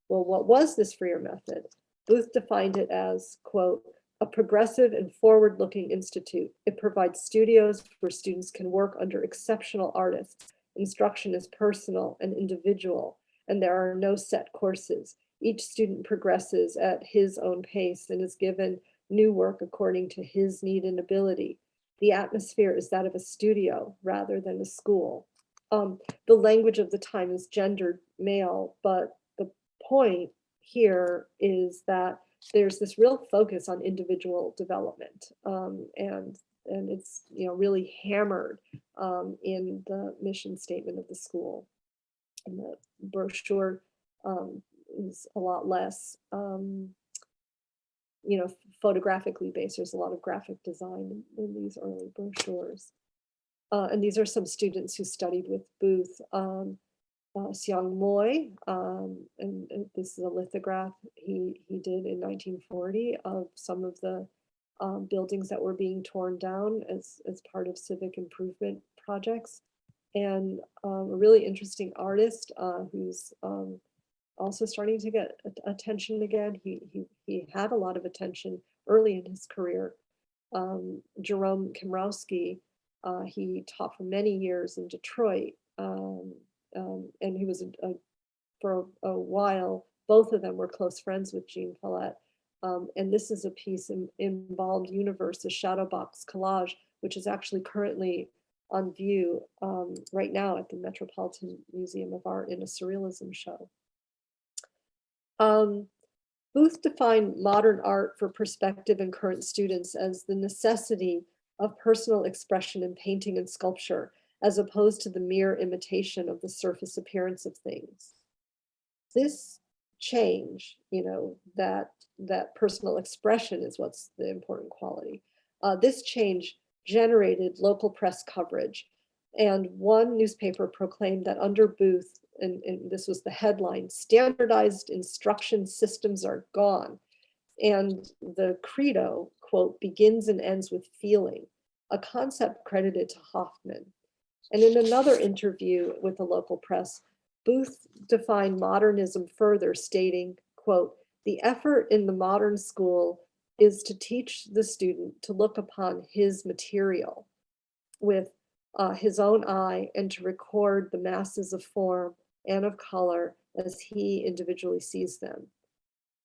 Well, what was this freer method? Booth defined it as, quote, a progressive and forward-looking institute. It provides studios where students can work under exceptional artists. Instruction is personal and individual, and there are no set courses. Each student progresses at his own pace and is given new work according to his need and ability. The atmosphere is that of a studio rather than a school. The language of the time is gendered male, but the point here is that there's this real focus on individual development, and it's really hammered in the mission statement of the school. And the brochure is a lot less photographically based. There's a lot of graphic design in these early brochures. And these are some students who studied with Booth. Seong Moy, and this is a lithograph he did in 1940 of some of the buildings that were being torn down as part of civic improvement projects. And a really interesting artist who's also starting to get attention again. He had a lot of attention early in his career. Jerome Kamrowski, he taught for many years in Detroit, and he was for a while, both of them were close friends with Jean Follett. And this is a piece in Embalmed Universe, a shadow box collage, which is actually currently on view right now at the Metropolitan Museum of Art in a surrealism show. Booth defined modern art for prospective and current students as the necessity of personal expression in painting and sculpture, as opposed to the mere imitation of the surface appearance of things. This change, that personal expression is what's the important quality. This change generated local press coverage, and one newspaper proclaimed that under Booth, and this was the headline, "Standardized instruction systems are gone." And the credo, quote, "begins and ends with feeling," a concept credited to Hoffman. And in another interview with the local press, Booth defined modernism further, stating, quote, "The effort in the modern school is to teach the student to look upon his material with his own eye and to record the masses of form and of color as he individually sees them.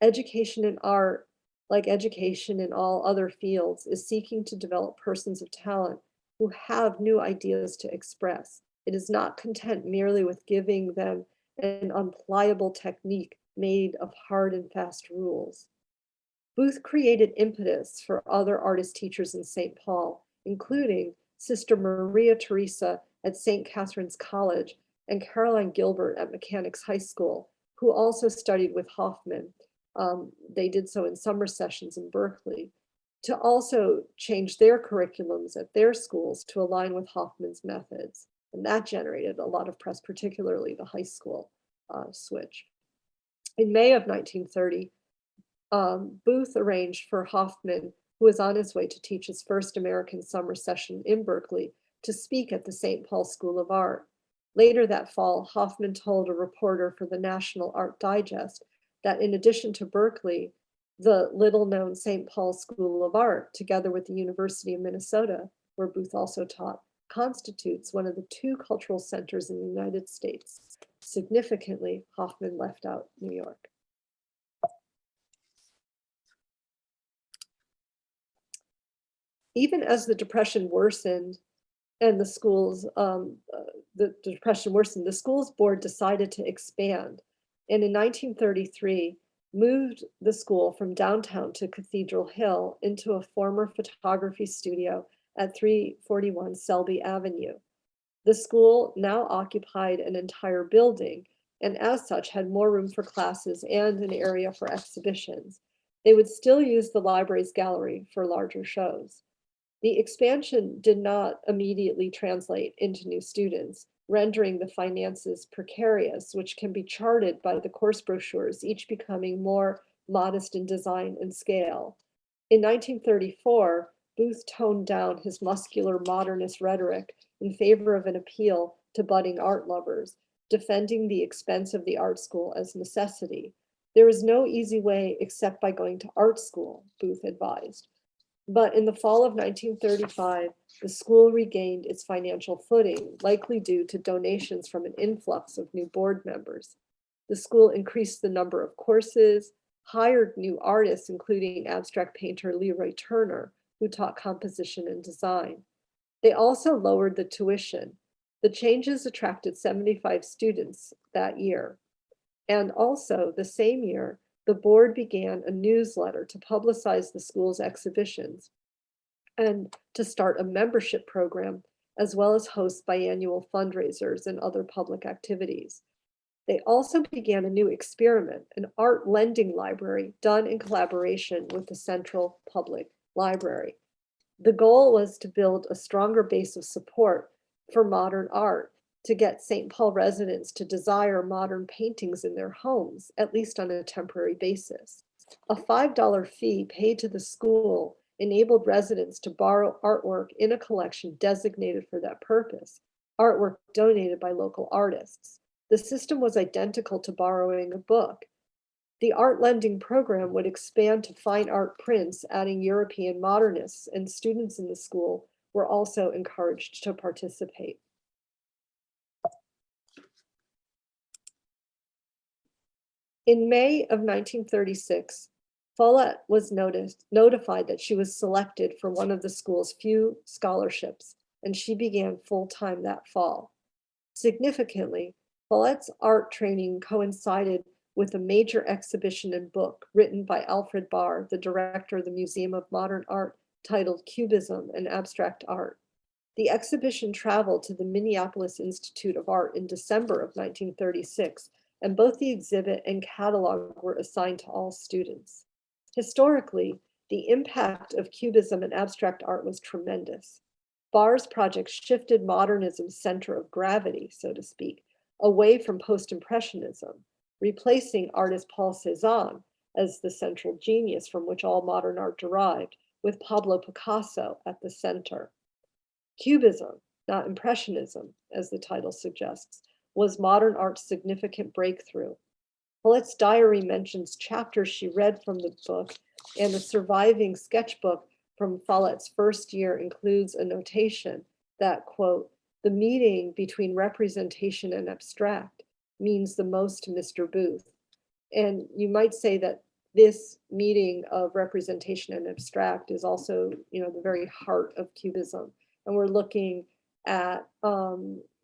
Education in art, like education in all other fields, is seeking to develop persons of talent who have new ideas to express. It is not content merely with giving them an unpliable technique made of hard and fast rules." Booth created impetus for other artist teachers in St. Paul, including Sister Maria Teresa at St. Catherine's College and Caroline Gilbert at Mechanics High School, who also studied with Hoffman. They did so in summer sessions in Berkeley, to also change their curriculums at their schools to align with Hoffman's methods. And that generated a lot of press, particularly the high school switch. In May of 1930, Booth arranged for Hoffman, who was on his way to teach his first American summer session in Berkeley, to speak at the St. Paul School of Art. Later that fall, Hoffman told a reporter for the National Art Digest that in addition to Berkeley, the little-known St. Paul School of Art, together with the University of Minnesota, where Booth also taught, constitutes one of the two cultural centers in the United States. Significantly, Hoffman left out New York. Even as the Depression worsened and the schools, the school's board decided to expand. And in 1933, moved the school from downtown to Cathedral Hill into a former photography studio at 341 Selby Avenue. The school now occupied an entire building, and as such had more room for classes and an area for exhibitions. They would still use the library's gallery for larger shows. The expansion did not immediately translate into new students, rendering the finances precarious, which can be charted by the course brochures, each becoming more modest in design and scale. In 1934, Booth toned down his muscular modernist rhetoric in favor of an appeal to budding art lovers, defending the expense of the art school as necessity. "There is no easy way except by going to art school," Booth advised. But in the fall of 1935, the school regained its financial footing, likely due to donations from an influx of new board members. The school increased the number of courses, hired new artists, including abstract painter Leroy Turner, who taught composition and design. They also lowered the tuition. The changes attracted 75 students that year. And also, the same year, the board began a newsletter to publicize the school's exhibitions and to start a membership program, as well as host biannual fundraisers and other public activities. They also began a new experiment, an art lending library done in collaboration with the Central Public Library. The goal was to build a stronger base of support for modern art, to get St. Paul residents to desire modern paintings in their homes, at least on a temporary basis. A $5 fee paid to the school enabled residents to borrow artwork in a collection designated for that purpose, artwork donated by local artists. The system was identical to borrowing a book. The art lending program would expand to fine art prints, adding European modernists, and students in the school were also encouraged to participate. In May of 1936, Follett was notified that she was selected for one of the school's few scholarships, and she began full-time that fall. Significantly, Follett's art training coincided with a major exhibition and book written by Alfred Barr, the director of the Museum of Modern Art, titled Cubism and Abstract Art. The exhibition traveled to the Minneapolis Institute of Art in December of 1936, and both the exhibit and catalog were assigned to all students. Historically, the impact of Cubism and abstract art was tremendous. Barr's project shifted modernism's center of gravity, so to speak, away from post-impressionism, replacing artist Paul Cézanne as the central genius from which all modern art derived, with Pablo Picasso at the center. Cubism, not impressionism, as the title suggests, was modern art's significant breakthrough. Follett's diary mentions chapters she read from the book, and the surviving sketchbook from Follett's first year includes a notation that, quote, "The meeting between representation and abstract means the most to Mr. Booth." And you might say that this meeting of representation and abstract is also, the very heart of Cubism. And we're looking at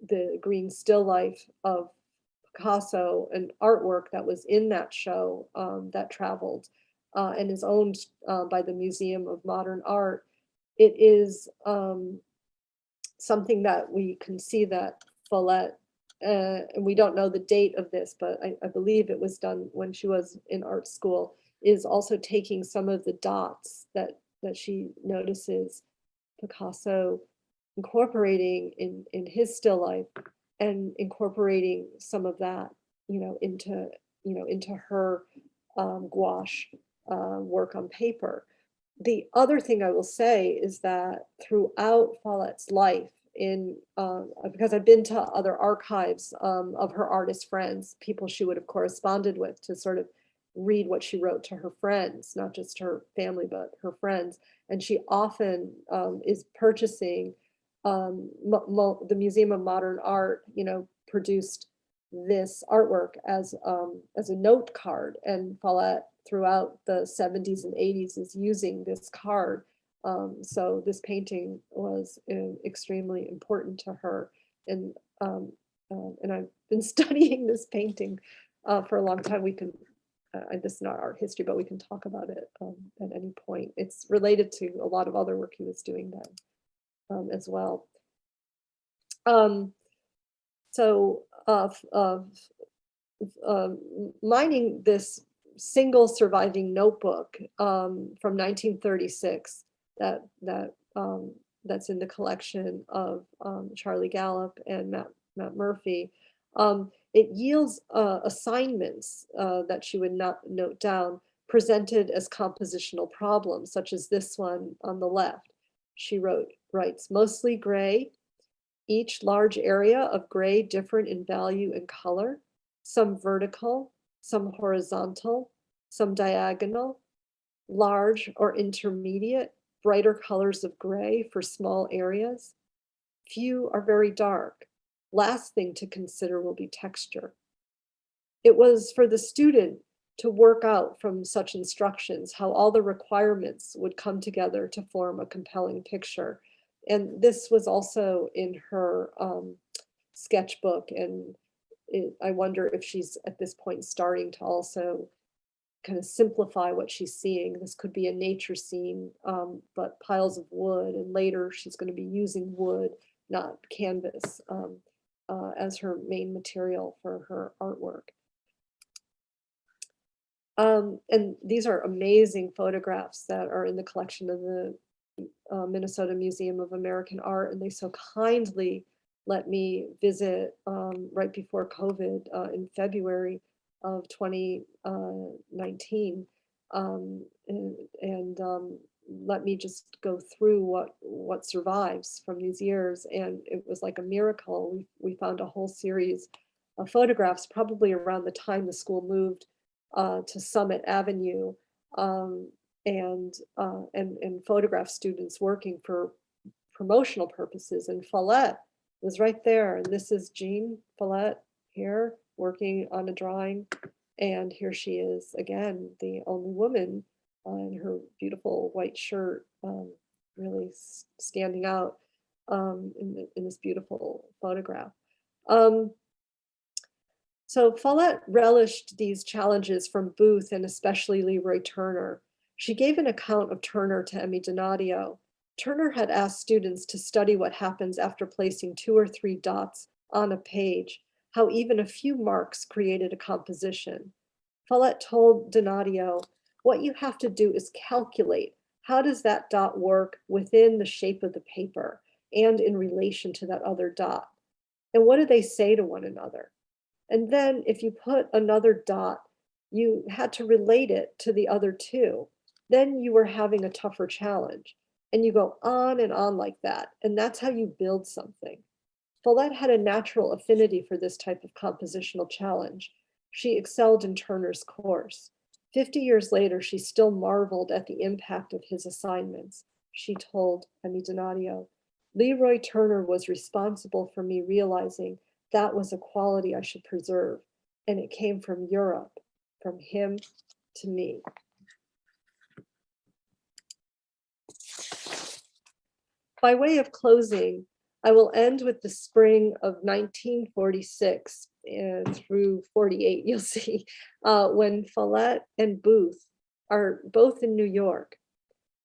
the green still life of Picasso, an artwork that was in that show that traveled and is owned by the Museum of Modern Art. It is something that we can see that Follett, and we don't know the date of this, but I believe it was done when she was in art school, is also taking some of the dots that she notices Picasso incorporating in his still life, and incorporating some of that, into her gouache work on paper. The other thing I will say is that throughout Follett's life, because I've been to other archives of her artist friends, people she would have corresponded with, to sort of read what she wrote to her friends, not just her family, but her friends. And she often is purchasing, the Museum of Modern Art, produced this artwork as a note card, and Follett throughout the 70s and 80s is using this card. So this painting was extremely important to her, and I've been studying this painting for a long time. We can, this is not art history, but we can talk about it at any point. It's related to a lot of other work he was doing then as well. Mining this single surviving notebook from 1936 that's in the collection of Charlie Gallup and Matt Murphy, it yields assignments that she would not note down, presented as compositional problems, such as this one on the left. She writes, mostly gray, each large area of gray different in value and color, some vertical, some horizontal, some diagonal, large or intermediate, brighter colors of gray for small areas. Few are very dark. Last thing to consider will be texture. It was for the student to work out from such instructions how all the requirements would come together to form a compelling picture. And this was also in her sketchbook. And I wonder if she's at this point starting to also kind of simplify what she's seeing. This could be a nature scene, but piles of wood, and later she's going to be using wood, not canvas, as her main material for her artwork. And these are amazing photographs that are in the collection of the Minnesota Museum of American Art, and they so kindly let me visit right before COVID in February of 2019, and let me just go through what survives from these years. And it was like a miracle. We found a whole series of photographs, probably around the time the school moved to Summit Avenue, and photograph students working for promotional purposes. And Follett was right there. And this is Jean Follett here working on a drawing. And here she is again, the only woman in her beautiful white shirt, really standing out in this beautiful photograph. So Follett relished these challenges from Booth and especially Leroy Turner. She gave an account of Turner to Emmy Donadio. Turner had asked students to study what happens after placing 2 or 3 dots on a page, how even a few marks created a composition. Follett told Donadio, what you have to do is calculate, how does that dot work within the shape of the paper and in relation to that other dot? And what do they say to one another? And then if you put another dot, you had to relate it to the other 2. Then you were having a tougher challenge. And you go on and on like that. And that's how you build something. Follett had a natural affinity for this type of compositional challenge. She excelled in Turner's course. 50 years later, she still marveled at the impact of his assignments. She told Emmy Donadio, Leroy Turner was responsible for me realizing that was a quality I should preserve. And it came from Europe, from him to me. By way of closing, I will end with the spring of 1946 and through 48, you'll see, when Follett and Booth are both in New York.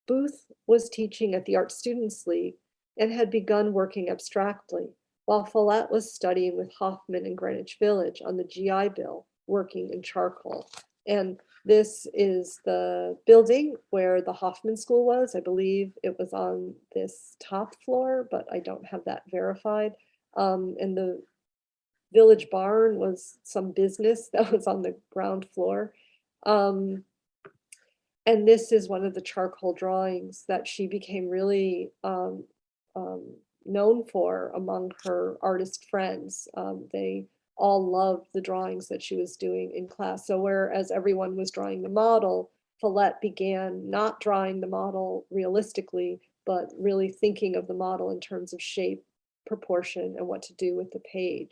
Booth was teaching at the Art Students League and had begun working abstractly, while Follett was studying with Hoffman in Greenwich Village on the GI Bill, working in charcoal. And this is the building where the Hoffman School was. I believe it was on this top floor, but I don't have that verified. And the Village Barn was some business that was on the ground floor. And this is one of the charcoal drawings that she became really known for among her artist friends. They all loved the drawings that she was doing in class. So whereas everyone was drawing the model, Follett began not drawing the model realistically, but really thinking of the model in terms of shape, proportion, and what to do with the page.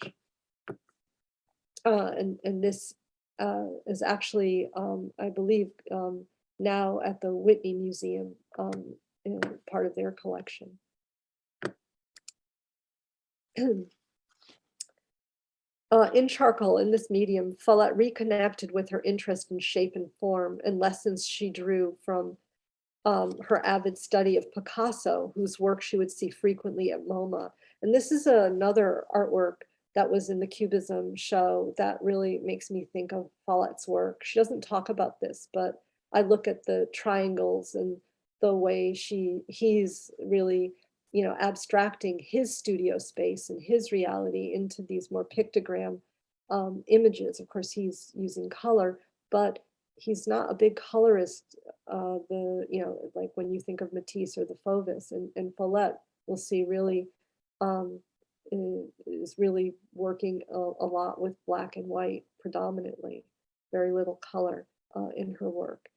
And this is actually, I believe, now at the Whitney Museum, part of their collection. In charcoal, in this medium, Follett reconnected with her interest in shape and form and lessons she drew from her avid study of Picasso, whose work she would see frequently at MoMA. And this is another artwork that was in the Cubism show that really makes me think of Follett's work. She doesn't talk about this, but I look at the triangles and the way he's really, you know, abstracting his studio space and his reality into these more pictogram images. Of course, he's using color, but he's not a big colorist. Like when you think of Matisse or the Fauves, and Follett, we'll see really is really working a lot with black and white predominantly, very little color in her work.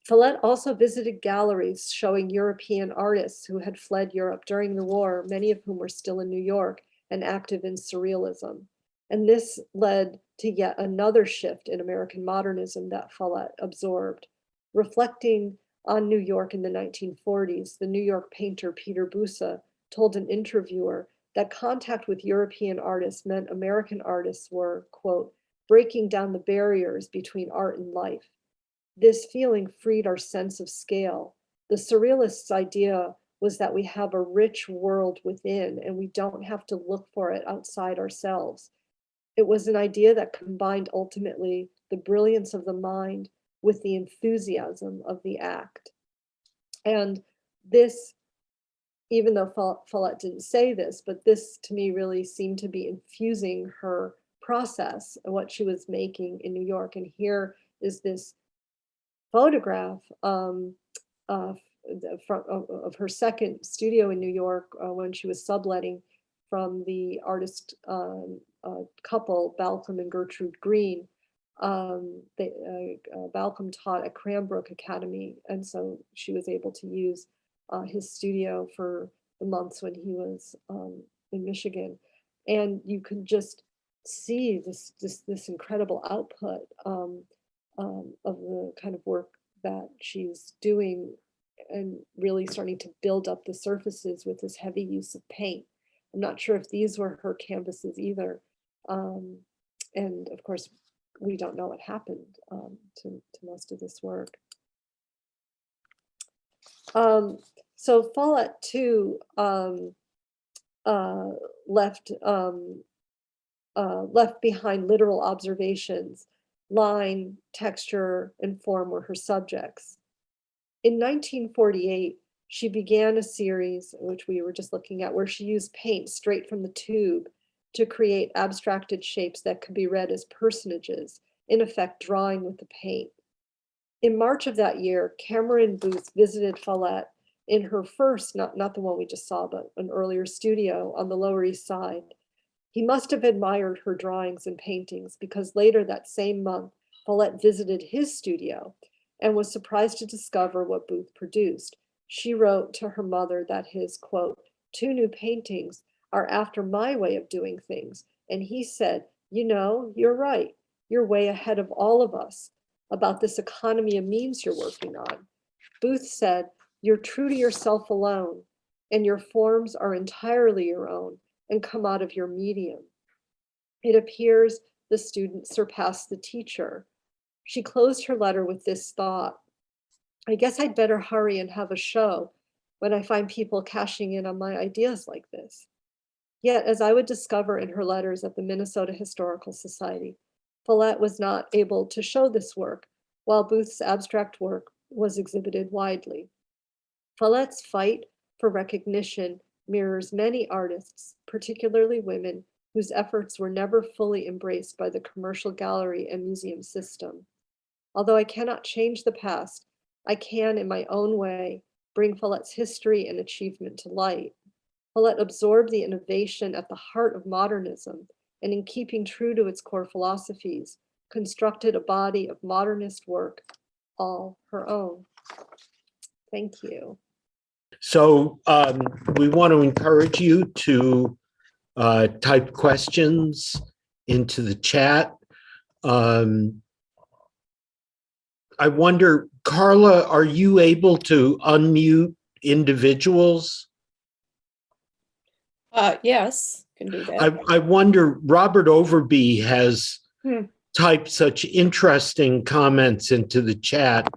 Follett also visited galleries showing European artists who had fled Europe during the war, many of whom were still in New York and active in surrealism. And this led to yet another shift in American modernism that Follett absorbed. Reflecting on New York in the 1940s, the New York painter Peter Busa told an interviewer that contact with European artists meant American artists were, quote, breaking down the barriers between art and life. This feeling freed our sense of scale. The surrealists' idea was that we have a rich world within and we don't have to look for it outside ourselves. It was an idea that combined ultimately the brilliance of the mind with the enthusiasm of the act. And this, even though Follett didn't say this, but this to me really seemed to be infusing her process and what she was making in New York. And here is this photograph of her second studio in New York when she was subletting from the artist couple, Balcom and Gertrude Green. Balcom taught at Cranbrook Academy, and so she was able to use his studio for the months when he was in Michigan. And you can just see this incredible output of the kind of work that she's doing and really starting to build up the surfaces with this heavy use of paint. I'm not sure if these were her canvases either. And of course, we don't know what happened to most of this work. So Follett too left behind literal observations. Line, texture, and form were her subjects. In 1948, she began a series, which we were just looking at, where she used paint straight from the tube to create abstracted shapes that could be read as personages, in effect drawing with the paint. In March of that year, Cameron Booth visited Follett in her first, not the one we just saw, but an earlier studio on the Lower East Side. He must have admired her drawings and paintings because later that same month, Follett visited his studio and was surprised to discover what Booth produced. She wrote to her mother that his, quote, 2 new paintings are after my way of doing things. And he said, you know, you're right. You're way ahead of all of us about this economy of means you're working on. Booth said, you're true to yourself alone, and your forms are entirely your own and come out of your medium. It appears the student surpassed the teacher. She closed her letter with this thought: I guess I'd better hurry and have a show when I find people cashing in on my ideas like this. Yet, as I would discover in her letters at the Minnesota Historical Society, Follett was not able to show this work, while Booth's abstract work was exhibited widely. Follett's fight for recognition mirrors many artists, particularly women, whose efforts were never fully embraced by the commercial gallery and museum system. Although I cannot change the past, I can, in my own way, bring Follett's history and achievement to light. Follett absorbed the innovation at the heart of modernism, and in keeping true to its core philosophies, constructed a body of modernist work all her own. Thank you. So we want to encourage you to type questions into the chat. I wonder, Carla, are you able to unmute individuals? Yes, can do that. I wonder, Robert Overby has typed such interesting comments into the chat,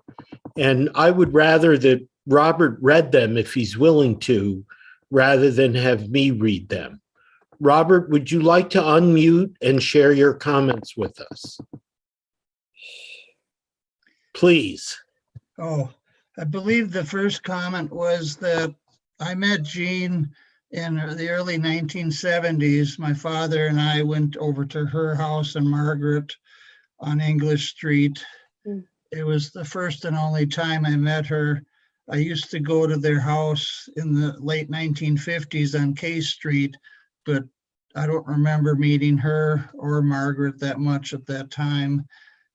and I would rather that Robert read them if he's willing to, rather than have me read them. Robert, would you like to unmute and share your comments with us? Please. Oh, I believe the first comment was that I met Jean in the early 1970s. My father and I went over to her house in Margaret on English Street. It was the first and only time I met her. I used to go to their house in the late 1950s on K Street, but I don't remember meeting her or Margaret that much at that time.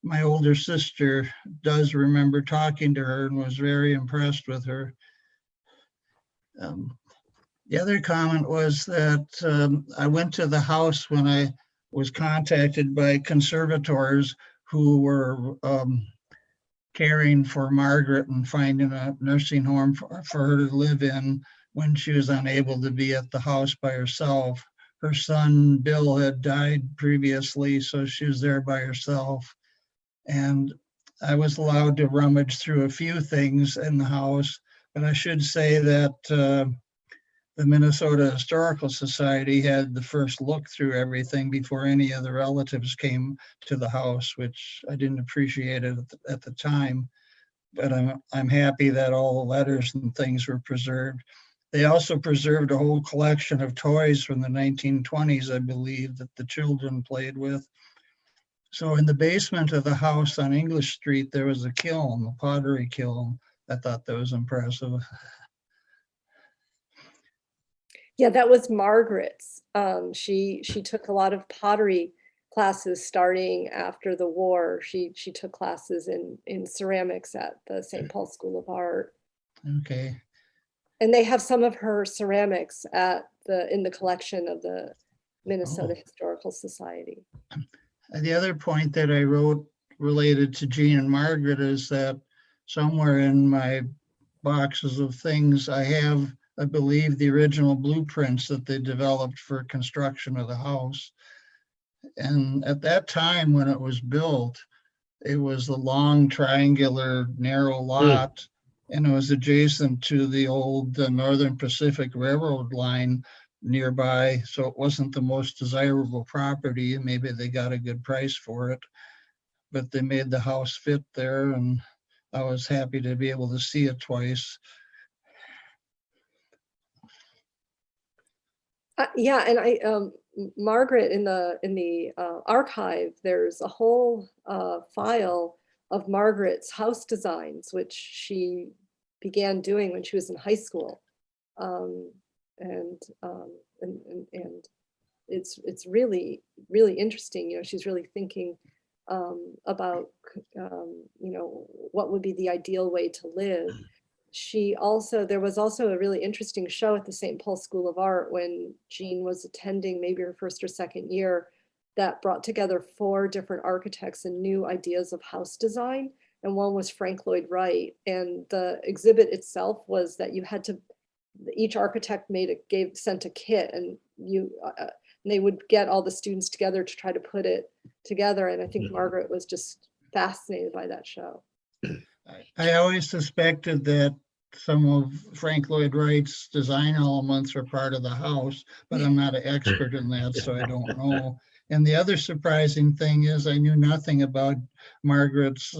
My older sister does remember talking to her and was very impressed with her. The other comment was that I went to the house when I was contacted by conservators who were caring for Margaret and finding a nursing home for her to live in when she was unable to be at the house by herself. her son Bill had died previously, so she was there by herself. And I was allowed to rummage through a few things in the house, but I should say that the Minnesota Historical Society had the first look through everything before any of the relatives came to the house, which I didn't appreciate it at the time. But I'm happy that all the letters and things were preserved. They also preserved a whole collection of toys from the 1920s, I believe, that the children played with. So in the basement of the house on English Street, there was a kiln, a pottery kiln. I thought that was impressive. Yeah, that was Margaret's. She took a lot of pottery classes starting after the war. She took classes in ceramics at the St. Paul School of Art. Okay. And they have some of her ceramics in the collection of the Minnesota Historical Society. The other point that I wrote related to Jean and Margaret is that somewhere in my boxes of things, I have, I believe, the original blueprints that they developed for construction of the house. And at that time when it was built, it was a long triangular narrow lot, and it was adjacent to the old Northern Pacific Railroad line nearby. So it wasn't the most desirable property. Maybe they got a good price for it, but they made the house fit there, and I was happy to be able to see it twice. Yeah, and Margaret, in the archive, there's a whole file of Margaret's house designs, which she began doing when she was in high school, and it's really interesting. You know, she's really thinking about what would be the ideal way to live. There was also a really interesting show at the St. Paul School of Art when Jean was attending, maybe her first or second year, that brought together 4 different architects and new ideas of house design. And one was Frank Lloyd Wright. And the exhibit itself was that you had to, each architect sent a kit, and they would get all the students together to try to put it together. And I think Margaret was just fascinated by that show. I always suspected that some of Frank Lloyd Wright's design elements are part of the house, but I'm not an expert in that, so I don't know. And the other surprising thing is I knew nothing about Margaret's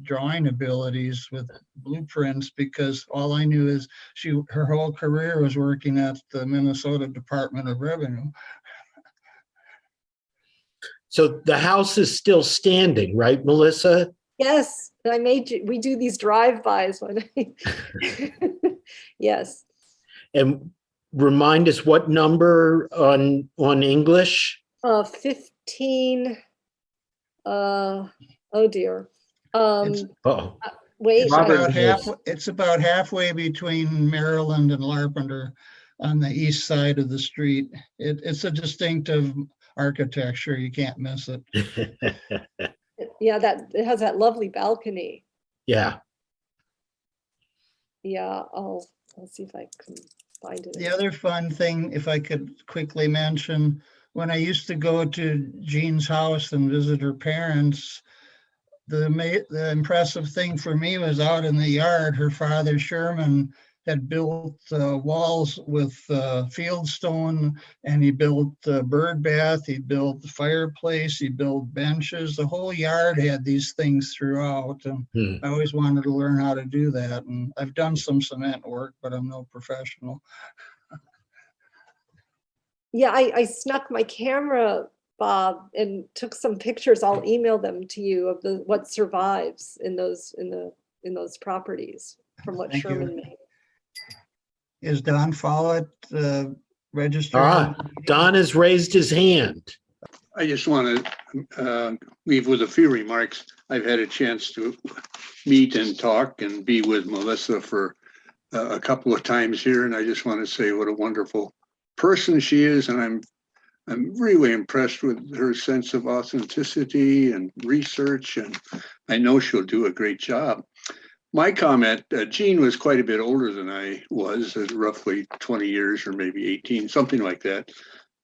drawing abilities with blueprints, because all I knew is her whole career was working at the Minnesota Department of Revenue. So the house is still standing, right, Melissa? Yes, we do these drive-bys. Yes. And remind us what number on English? 15. Oh dear. Wait. It's about halfway between Maryland and Larpenteur on the east side of the street. It's a distinctive architecture. You can't miss it. Yeah, it has that lovely balcony. Yeah. Yeah, I'll see if I can find it. The other fun thing, if I could quickly mention, when I used to go to Jean's house and visit her parents, the impressive thing for me was out in the yard. Her father, Sherman, had built walls with fieldstone, and he built a bird bath, he built the fireplace, he built benches. The whole yard had these things throughout, and I always wanted to learn how to do that. And I've done some cement work, but I'm no professional. Yeah, I snuck my camera, Bob, and took some pictures. I'll email them to you of what survives in those properties from what Sherman made. Is Don Follett registered? Don has raised his hand. I just want to leave with a few remarks. I've had a chance to meet and talk and be with Melissa for a couple of times here, and I just want to say what a wonderful person she is, and I'm really impressed with her sense of authenticity and research, and I know she'll do a great job. My comment, Jean was quite a bit older than I was, roughly 20 years or maybe 18, something like that.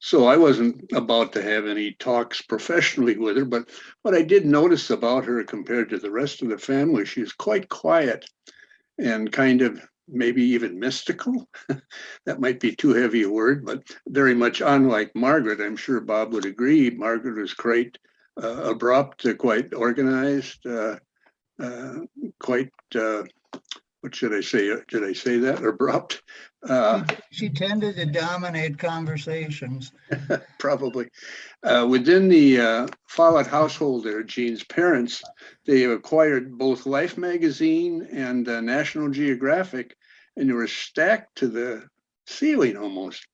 So I wasn't about to have any talks professionally with her, but what I did notice about her compared to the rest of the family, she was quite quiet and kind of maybe even mystical. That might be too heavy a word, but very much unlike Margaret. I'm sure Bob would agree. Margaret was quite abrupt, quite organized, quite, what should I say? Did I say that? Abrupt? She tended to dominate conversations. Probably. Within the Follett household there, Jean's parents, they acquired both Life magazine and National Geographic, and they were stacked to the ceiling almost.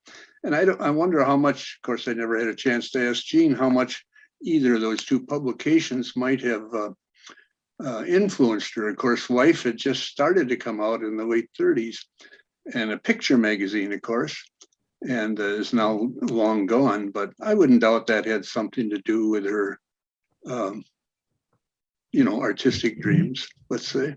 And I wonder how much, of course, I never had a chance to ask Jean how much either of those two publications might have influenced her. Of course, Life had just started to come out in the late 30s, and a picture magazine, of course, and is now long gone. But I wouldn't doubt that had something to do with her, artistic dreams, let's say.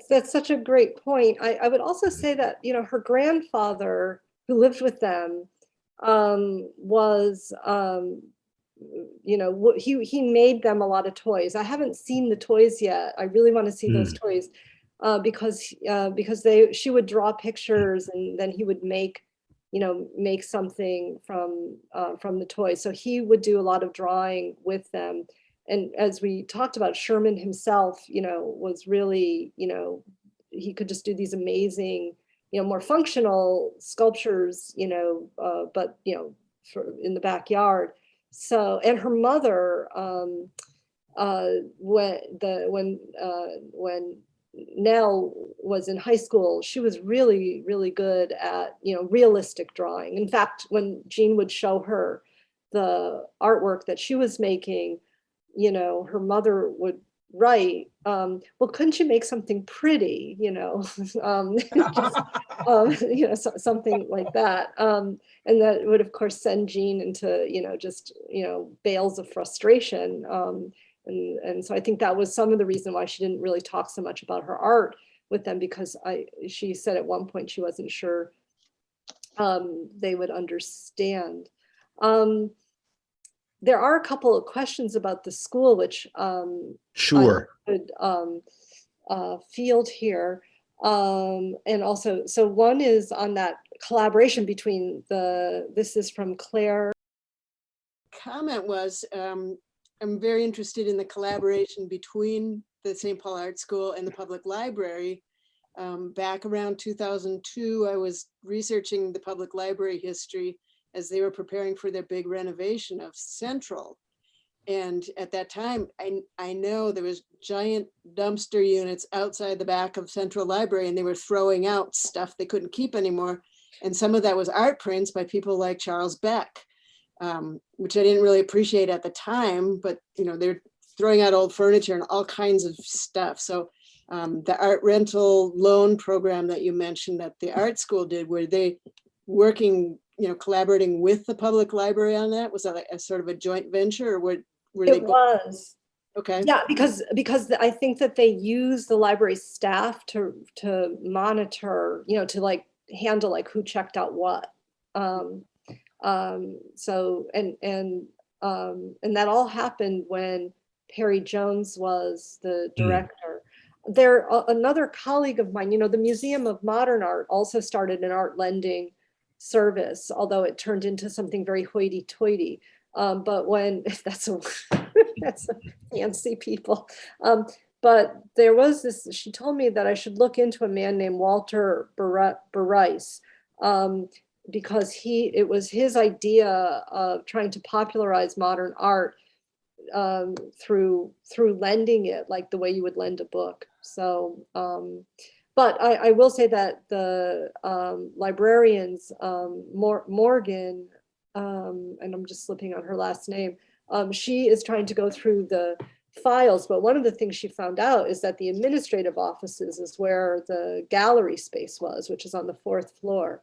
That's such a great point. I would also say that, her grandfather who lived with them was, he made them a lot of toys. I haven't seen the toys yet. I really want to see those toys because she would draw pictures and then he would make something from the toys. So he would do a lot of drawing with them. And as we talked about, Sherman himself, was really, he could just do these amazing, more functional sculptures, but, in the backyard. So, and her mother, when Nell was in high school, she was really, really good at, realistic drawing. In fact, when Jean would show her the artwork that she was making, her mother would write, well, couldn't you make something pretty, something like that. And that would, of course, send Jean into, bales of frustration. And so I think that was some of the reason why she didn't really talk so much about her art with them, because she said at one point she wasn't sure they would understand. There are a couple of questions about the school, which Sure. I could field here. And also, so one is on that collaboration between this is from Claire. Comment was, I'm very interested in the collaboration between the St. Paul Art School and the public library. Back around 2002, I was researching the public library history as they were preparing for their big renovation of Central. And at that time, I know there was giant dumpster units outside the back of Central Library, and they were throwing out stuff they couldn't keep anymore. And some of that was art prints by people like Charles Beck, which I didn't really appreciate at the time, but they're throwing out old furniture and all kinds of stuff. So the art rental loan program that you mentioned that the art school did, were they working, collaborating with the public library on that? Was that like a sort of a joint venture, or were they? It was. Okay. Yeah, because I think that they use the library staff to monitor, to like handle like who checked out what. So and that all happened when Perry Jones was the director. There, another colleague of mine, the Museum of Modern Art also started an art lending service, although it turned into something very hoity-toity. But when that's a fancy people. But there was this, she told me that I should look into a man named Walter Barice, because it was his idea of trying to popularize modern art through lending it, like the way you would lend a book. So, but I will say that the librarians, Morgan, and I'm just slipping on her last name, she is trying to go through the files, but one of the things she found out is that the administrative offices is where the gallery space was, which is on the 4th floor.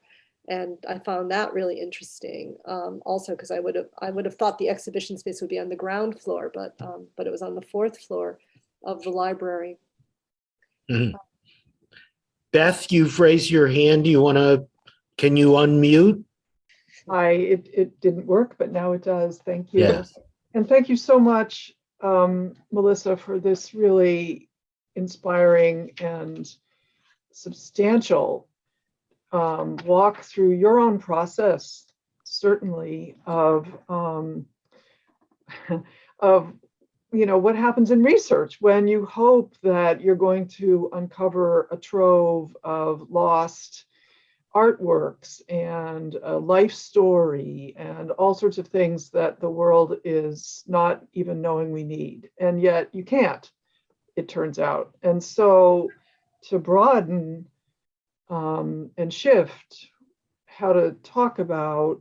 And I found that really interesting, also because I would have thought the exhibition space would be on the ground floor, but it was on the 4th floor of the library. Beth, you've raised your hand. Do you want to Can you unmute? It didn't work, but now it does. Thank you. Yeah. And thank you so much, Melissa, for this really inspiring and substantial walk through your own process, certainly of of what happens in research when you hope that you're going to uncover a trove of lost artworks and a life story and all sorts of things that the world is not even knowing we need. And yet you can't, it turns out. And so to broaden and shift how to talk about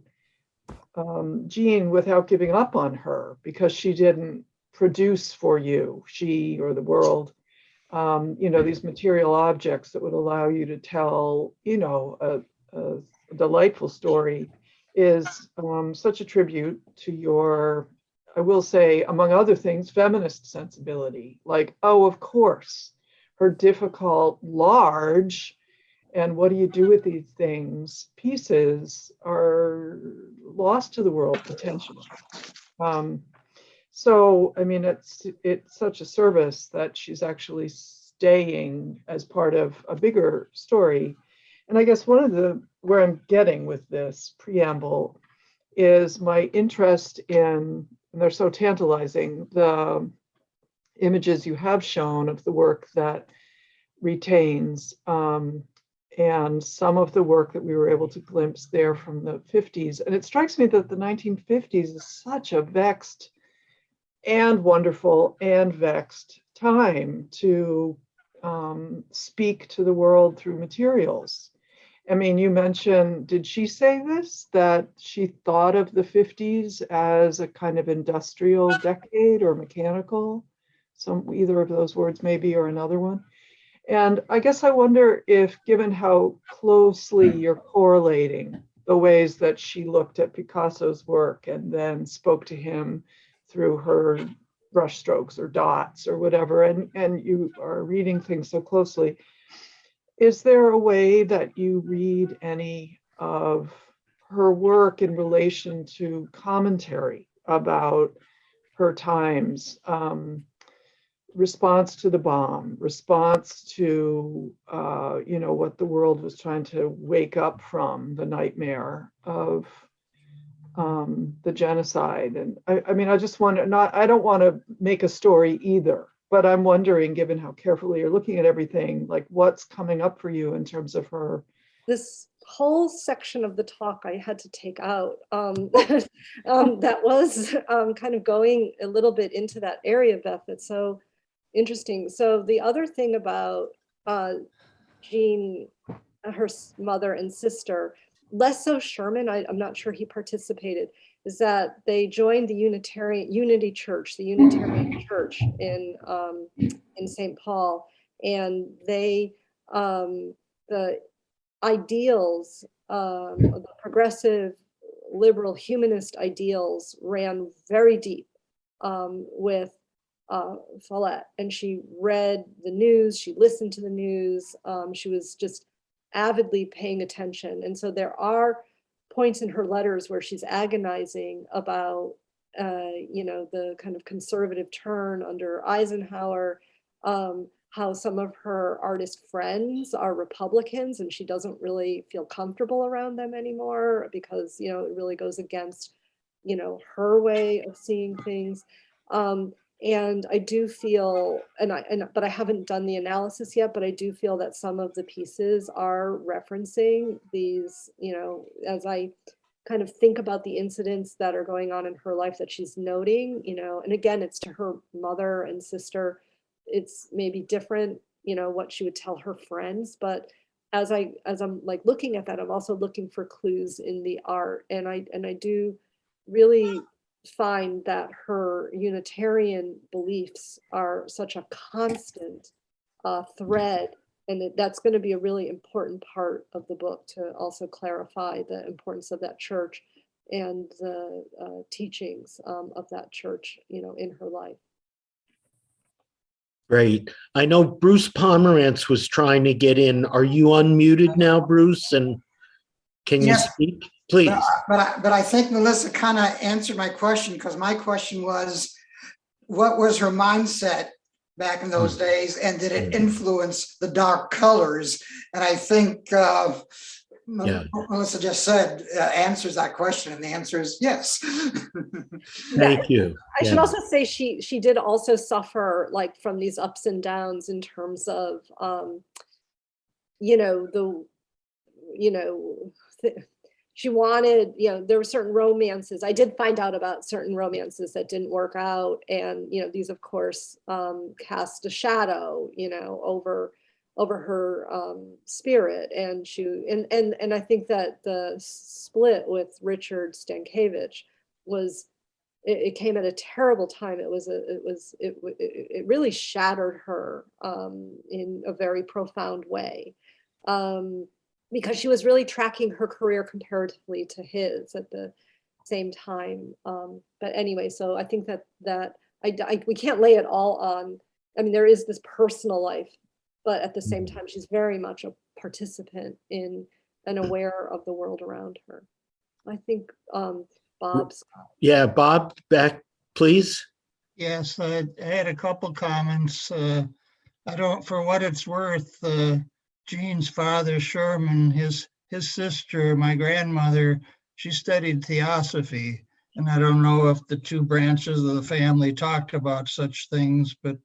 Jean without giving up on her, because she didn't produce for you, she or the world, these material objects that would allow you to tell, a delightful story, is such a tribute to your, I will say, among other things, feminist sensibility. Like, oh, of course, her difficult, large, and what do you do with these things, pieces are lost to the world potentially. So, I mean, it's such a service that she's actually staying as part of a bigger story. And I guess where I'm getting with this preamble is my interest in, and they're so tantalizing, the images you have shown of the work that retains, and some of the work that we were able to glimpse there from the 50s. And it strikes me that the 1950s is such a vexed and wonderful and vexed time to speak to the world through materials. I mean, you mentioned, did she say this, that she thought of the 50s as a kind of industrial decade or mechanical? Either of those words maybe, or another one. And I guess I wonder if, given how closely you're correlating the ways that she looked at Picasso's work and then spoke to him through her brushstrokes or dots or whatever, and you are reading things so closely, is there a way that you read any of her work in relation to commentary about her times, response to the bomb, response to what the world was trying to wake up from, the nightmare of the genocide? And I mean, I just want to I don't want to make a story either, but I'm wondering, given how carefully you're looking at everything, like what's coming up for you in terms of her. This whole section of the talk I had to take out. That was kind of going a little bit into that area, Beth. It's so interesting. So the other thing about Jean, her mother and sister, less so Sherman, I'm not sure he participated, is that they joined the Unity Church, the Unitarian Church in St. Paul, and they the ideals, the progressive, liberal, humanist ideals ran very deep with Follett, and she read the news, she listened to the news, she was just avidly paying attention. And so there are points in her letters where she's agonizing about the kind of conservative turn under Eisenhower, how some of her artist friends are Republicans and she doesn't really feel comfortable around them anymore because it really goes against her way of seeing things. And I do feel, but I haven't done the analysis yet, but I do feel that some of the pieces are referencing these, as I kind of think about the incidents that are going on in her life that she's noting, and again, it's to her mother and sister. It's maybe different, what she would tell her friends, but as I'm like looking at that, I'm also looking for clues in the art. And I do really find that her Unitarian beliefs are such a constant thread, and that's going to be a really important part of the book to also clarify the importance of that church and the teachings of that church, in her life. Great. I know Bruce Pomerantz was trying to get in. Are you unmuted now, Bruce? And Can you Yes. speak, please? But I think Melissa kind of answered my question, because my question was, what was her mindset back in those days, and did it influence the dark colors? And I think Melissa just said answers that question, and the answer is yes. Thank you. I should also say she did also suffer like from these ups and downs in terms of she wanted, there were certain romances. I did find out about certain romances that didn't work out, and these of course cast a shadow over her spirit, and and I think that the split with Richard Stankiewicz was, it came at a terrible time. It really shattered her in a very profound way, because she was really tracking her career comparatively to his at the same time. But anyway, so I think that we can't lay it all on. I mean, there is this personal life, but at the same time, she's very much a participant in and aware of the world around her. I think Bob's. Yeah, Bob, back, please. Yes, I had a couple comments. I don't, for what it's worth, Jean's father, Sherman, his sister, my grandmother, she studied theosophy. And I don't know if the two branches of the family talked about such things, but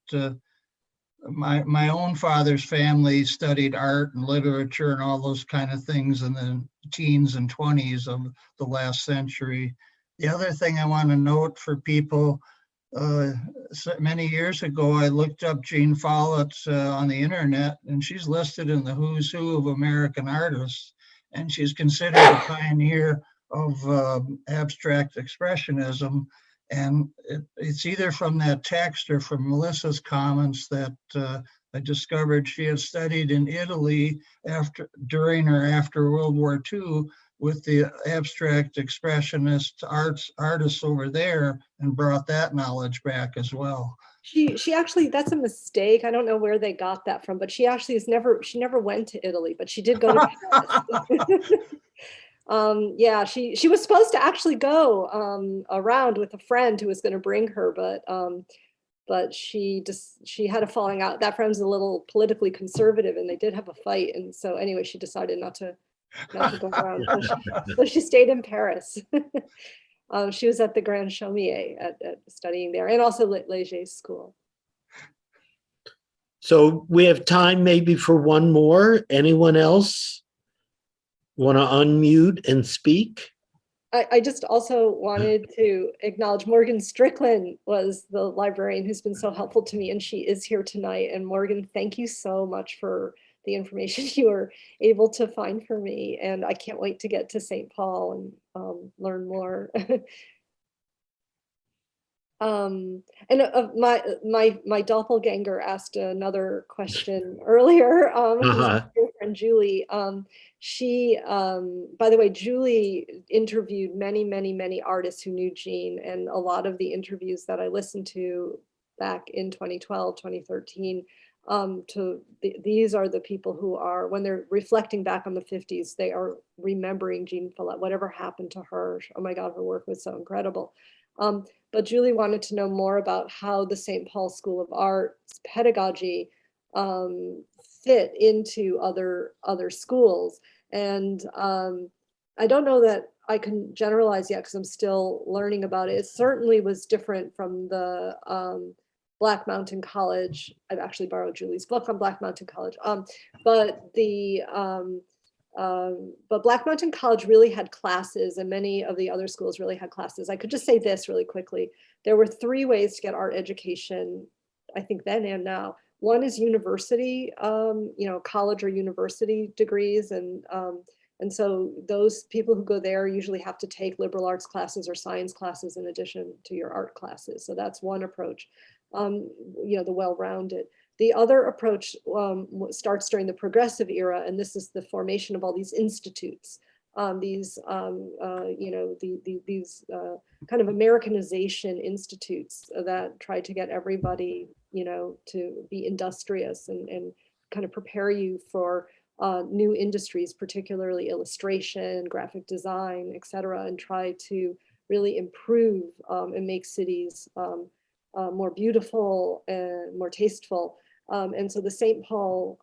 my own father's family studied art and literature and all those kind of things in the teens and 20s of the last century. The other thing I want to note for people, many years ago, I looked up Jean Follett on the internet, and she's listed in the who's who of American artists, and she's considered a pioneer of abstract expressionism. And it's either from that text or from Melissa's comments that I discovered she had studied in Italy during or after World War II with the abstract expressionist artists over there, and brought that knowledge back as well. She actually, that's a mistake. I don't know where they got that from, but she actually she never went to Italy, but she did go to Paris. Yeah, she was supposed to actually go around with a friend who was going to bring her, but she had a falling out. That friend's a little politically conservative, and they did have a fight. And so anyway, she decided not to go around. So she stayed in Paris. She was at the Grand Chaumier at studying there, and also Léger's school. So we have time maybe for one more. Anyone else want to unmute and speak? I just also wanted to acknowledge Morgan Strickland was the librarian who's been so helpful to me, and she is here tonight. And Morgan, thank you so much for the information you were able to find for me. And I can't wait to get to St. Paul and learn more. And my doppelganger asked another question earlier. My friend Julie. She, by the way, Julie interviewed many artists who knew Jean, and a lot of the interviews that I listened to back in 2012, 2013, these are the people who are, when they're reflecting back on the 50s, they are remembering Jean Follett, whatever happened to her. Oh my God, her work was so incredible. But Julie wanted to know more about how the St. Paul School of Art's pedagogy fit into other schools. And I don't know that I can generalize yet because I'm still learning about it. It certainly was different from the Black Mountain College. I've actually borrowed Julie's book on Black Mountain College. But Black Mountain College really had classes, and many of the other schools really had classes. I could just say this really quickly. There were 3 ways to get art education, I think then and now. One is university, college or university degrees. And so those people who go there usually have to take liberal arts classes or science classes in addition to your art classes. So that's one approach, the well-rounded. The other approach starts during the progressive era, and this is the formation of all these institutes, these kind of Americanization institutes that try to get everybody, to be industrious and kind of prepare you for new industries, particularly illustration, graphic design, et cetera, and try to really improve and make cities more beautiful and more tasteful. And so the St. Paul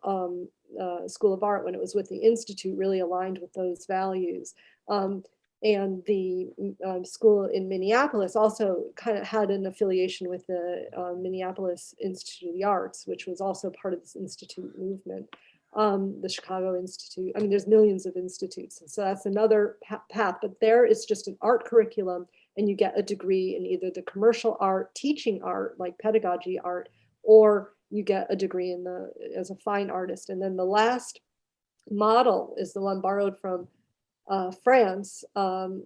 School of Art, when it was with the Institute, really aligned with those values. And the school in Minneapolis also kind of had an affiliation with the Minneapolis Institute of the Arts, which was also part of this institute movement. The Chicago Institute. I mean, there's millions of institutes. So that's another path, but there is just an art curriculum and you get a degree in either the commercial art, teaching art, like pedagogy art, or you get a degree in as a fine artist. And then the last model is the one borrowed from France,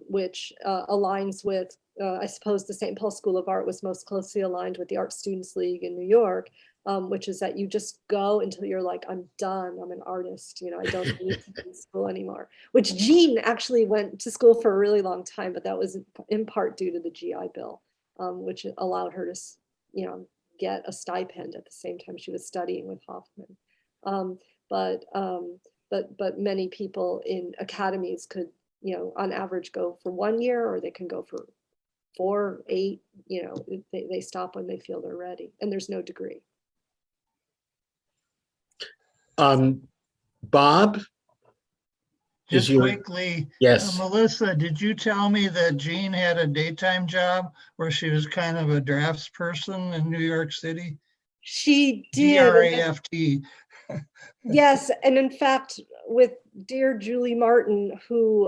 which aligns with, I suppose the St. Paul School of Art was most closely aligned with the Art Students League in New York, which is that you just go until you're like, I'm done, I'm an artist, I don't need to be in school anymore, which Jean actually went to school for a really long time, but that was in part due to the GI Bill, which allowed her to, get a stipend at the same time she was studying with Hoffman. But many people in academies could, on average go for 1 year, or they can go for 4, 8, they stop when they feel they're ready, and there's no degree. Bob? Just quickly, yes. Melissa, did you tell me that Jean had a daytime job where she was kind of a draftsperson in New York City? She did. D-R-A-F-T. Yes, and in fact, with dear Julie Martin, whose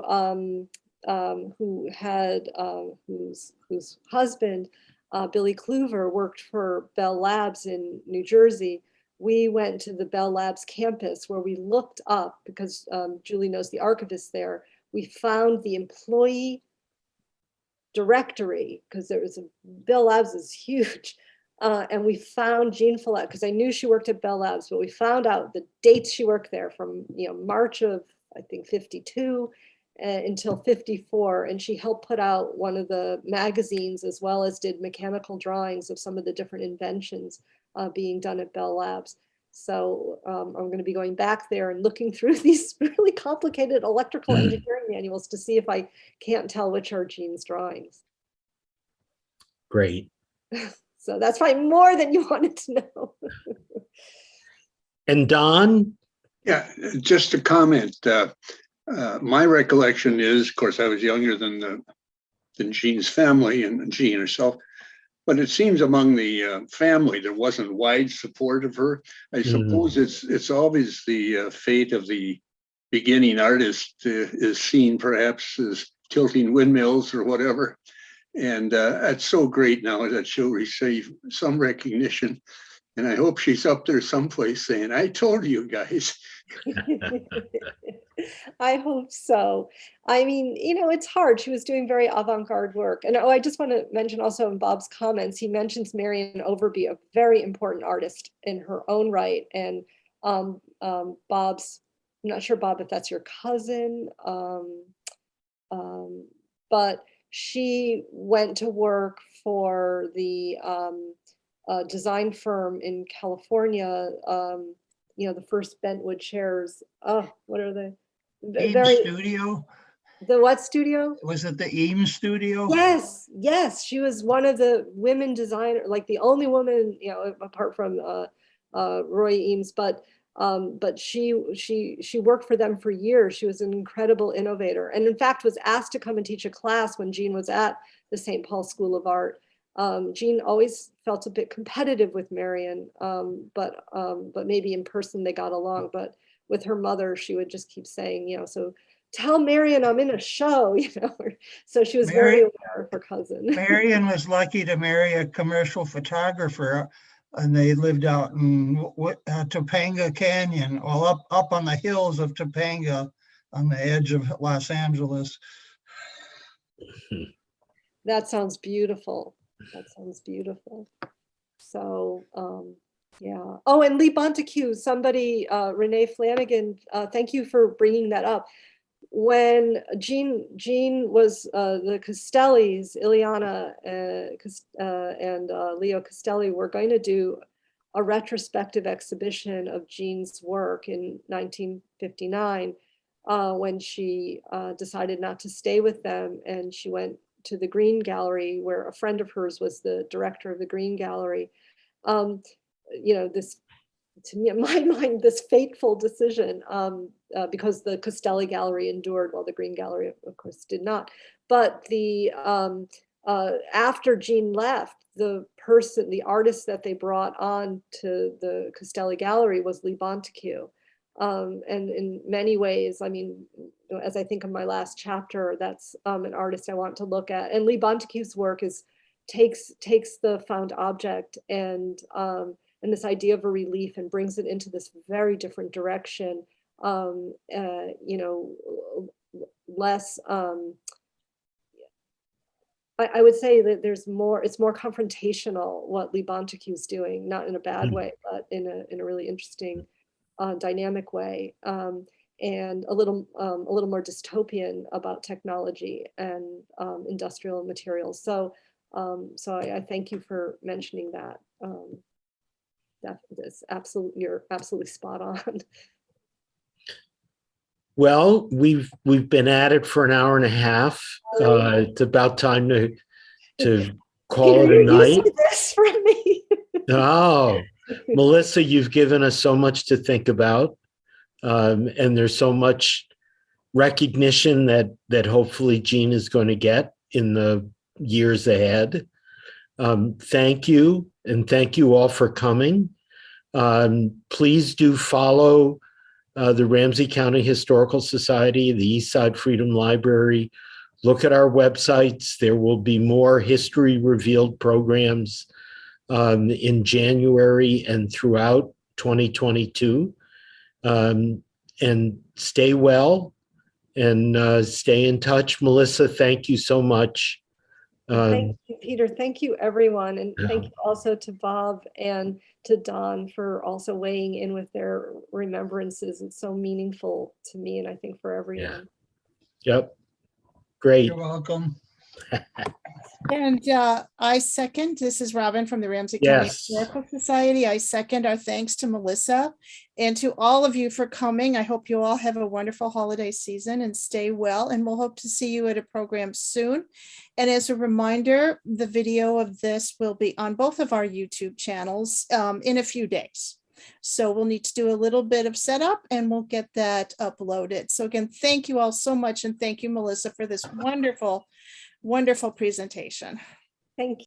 husband, Billy Kluver, worked for Bell Labs in New Jersey, we went to the Bell Labs campus where we looked up, because Julie knows the archivist there, we found the employee directory, because Bell Labs is huge. And we found Jean Follett, because I knew she worked at Bell Labs, but we found out the dates she worked there from March of, I think, 52 until 54. And she helped put out one of the magazines, as well as did mechanical drawings of some of the different inventions being done at Bell Labs. So I'm going to be going back there and looking through these really complicated electrical engineering manuals to see if I can't tell which are Jean's drawings. Great. So that's probably more than you wanted to know. And Don? Yeah, just a comment. My recollection is, of course, I was younger than Jean's family and Jean herself, but it seems among the family there wasn't wide support of her. I suppose it's always the fate of the beginning artist is seen perhaps as tilting windmills or whatever. And it's so great now that she'll receive some recognition. And I hope she's up there someplace saying, I told you guys. I hope so. I mean, it's hard. She was doing very avant-garde work. And I just want to mention also in Bob's comments, he mentions Marian Overby, a very important artist in her own right. And Bob's, I'm not sure, Bob, if that's your cousin, but she went to work for the design firm in California, the first Bentwood chairs. Oh, what are they? Eames Studio? The what studio? Was it the Eames Studio? Yes. She was one of the women designers, like the only woman, apart from Roy Eames, but she worked for them for years. She was an incredible innovator, and in fact was asked to come and teach a class when Jean was at the St. Paul School of Art. Jean always felt a bit competitive with Marian, but maybe in person they got along. But with her mother, she would just keep saying, so tell Marian I'm in a show, So she was very aware of her cousin. Marian was lucky to marry a commercial photographer, and they lived out in Topanga Canyon, all up on the hills of Topanga, on the edge of Los Angeles. That sounds beautiful. So, yeah. Oh, and Lee Bontaku, somebody, Renee Flanagan, thank you for bringing that up. When Jean was the Costellis, Ileana and Leo Costelli were going to do a retrospective exhibition of Jean's work in 1959 when she decided not to stay with them, and she went to the Green Gallery, where a friend of hers was the director of the Green Gallery. This, to me, in my mind, this fateful decision, because the Costelli Gallery endured while the Green Gallery, of course, did not. But after Jean left, the artist that they brought on to the Costelli Gallery was Lee Bontaku. And in many ways, I mean, as I think of my last chapter, that's an artist I want to look at. And Lee Bontaku's work takes the found object and this idea of a relief and brings it into this very different direction. Less. I would say that it's more confrontational what Lee Bontaku's doing, not in a bad way, but in a really interesting, dynamic way, and a little more dystopian about technology and industrial materials. So I thank you for mentioning that. You're absolutely spot on. Well, we've been at it for an hour and a half. It's about time to call Peter, it a night. you this from me. Oh, Melissa, you've given us so much to think about, and there's so much recognition that hopefully Jean is going to get in the years ahead. Thank you, and thank you all for coming. Please do follow the Ramsey County Historical Society, the Eastside Freedom Library. Look at our websites. There will be more History Revealed programs in January and throughout 2022. And stay well and stay in touch. Melissa, thank you so much. Thank you, Peter. Thank you, everyone. And thank you also to Bob and to Don for also weighing in with their remembrances. It's so meaningful to me and I think for everyone. Yeah. Yep. Great. You're welcome. And I second, this is Robin from the Ramsey County Historical Society. I second our thanks to Melissa and to all of you for coming. I hope you all have a wonderful holiday season and stay well, and we'll hope to see you at a program soon. And as a reminder, the video of this will be on both of our YouTube channels in a few days. So we'll need to do a little bit of setup and we'll get that uploaded. So again, thank you all so much. And thank you, Melissa, for this wonderful presentation. Thank you.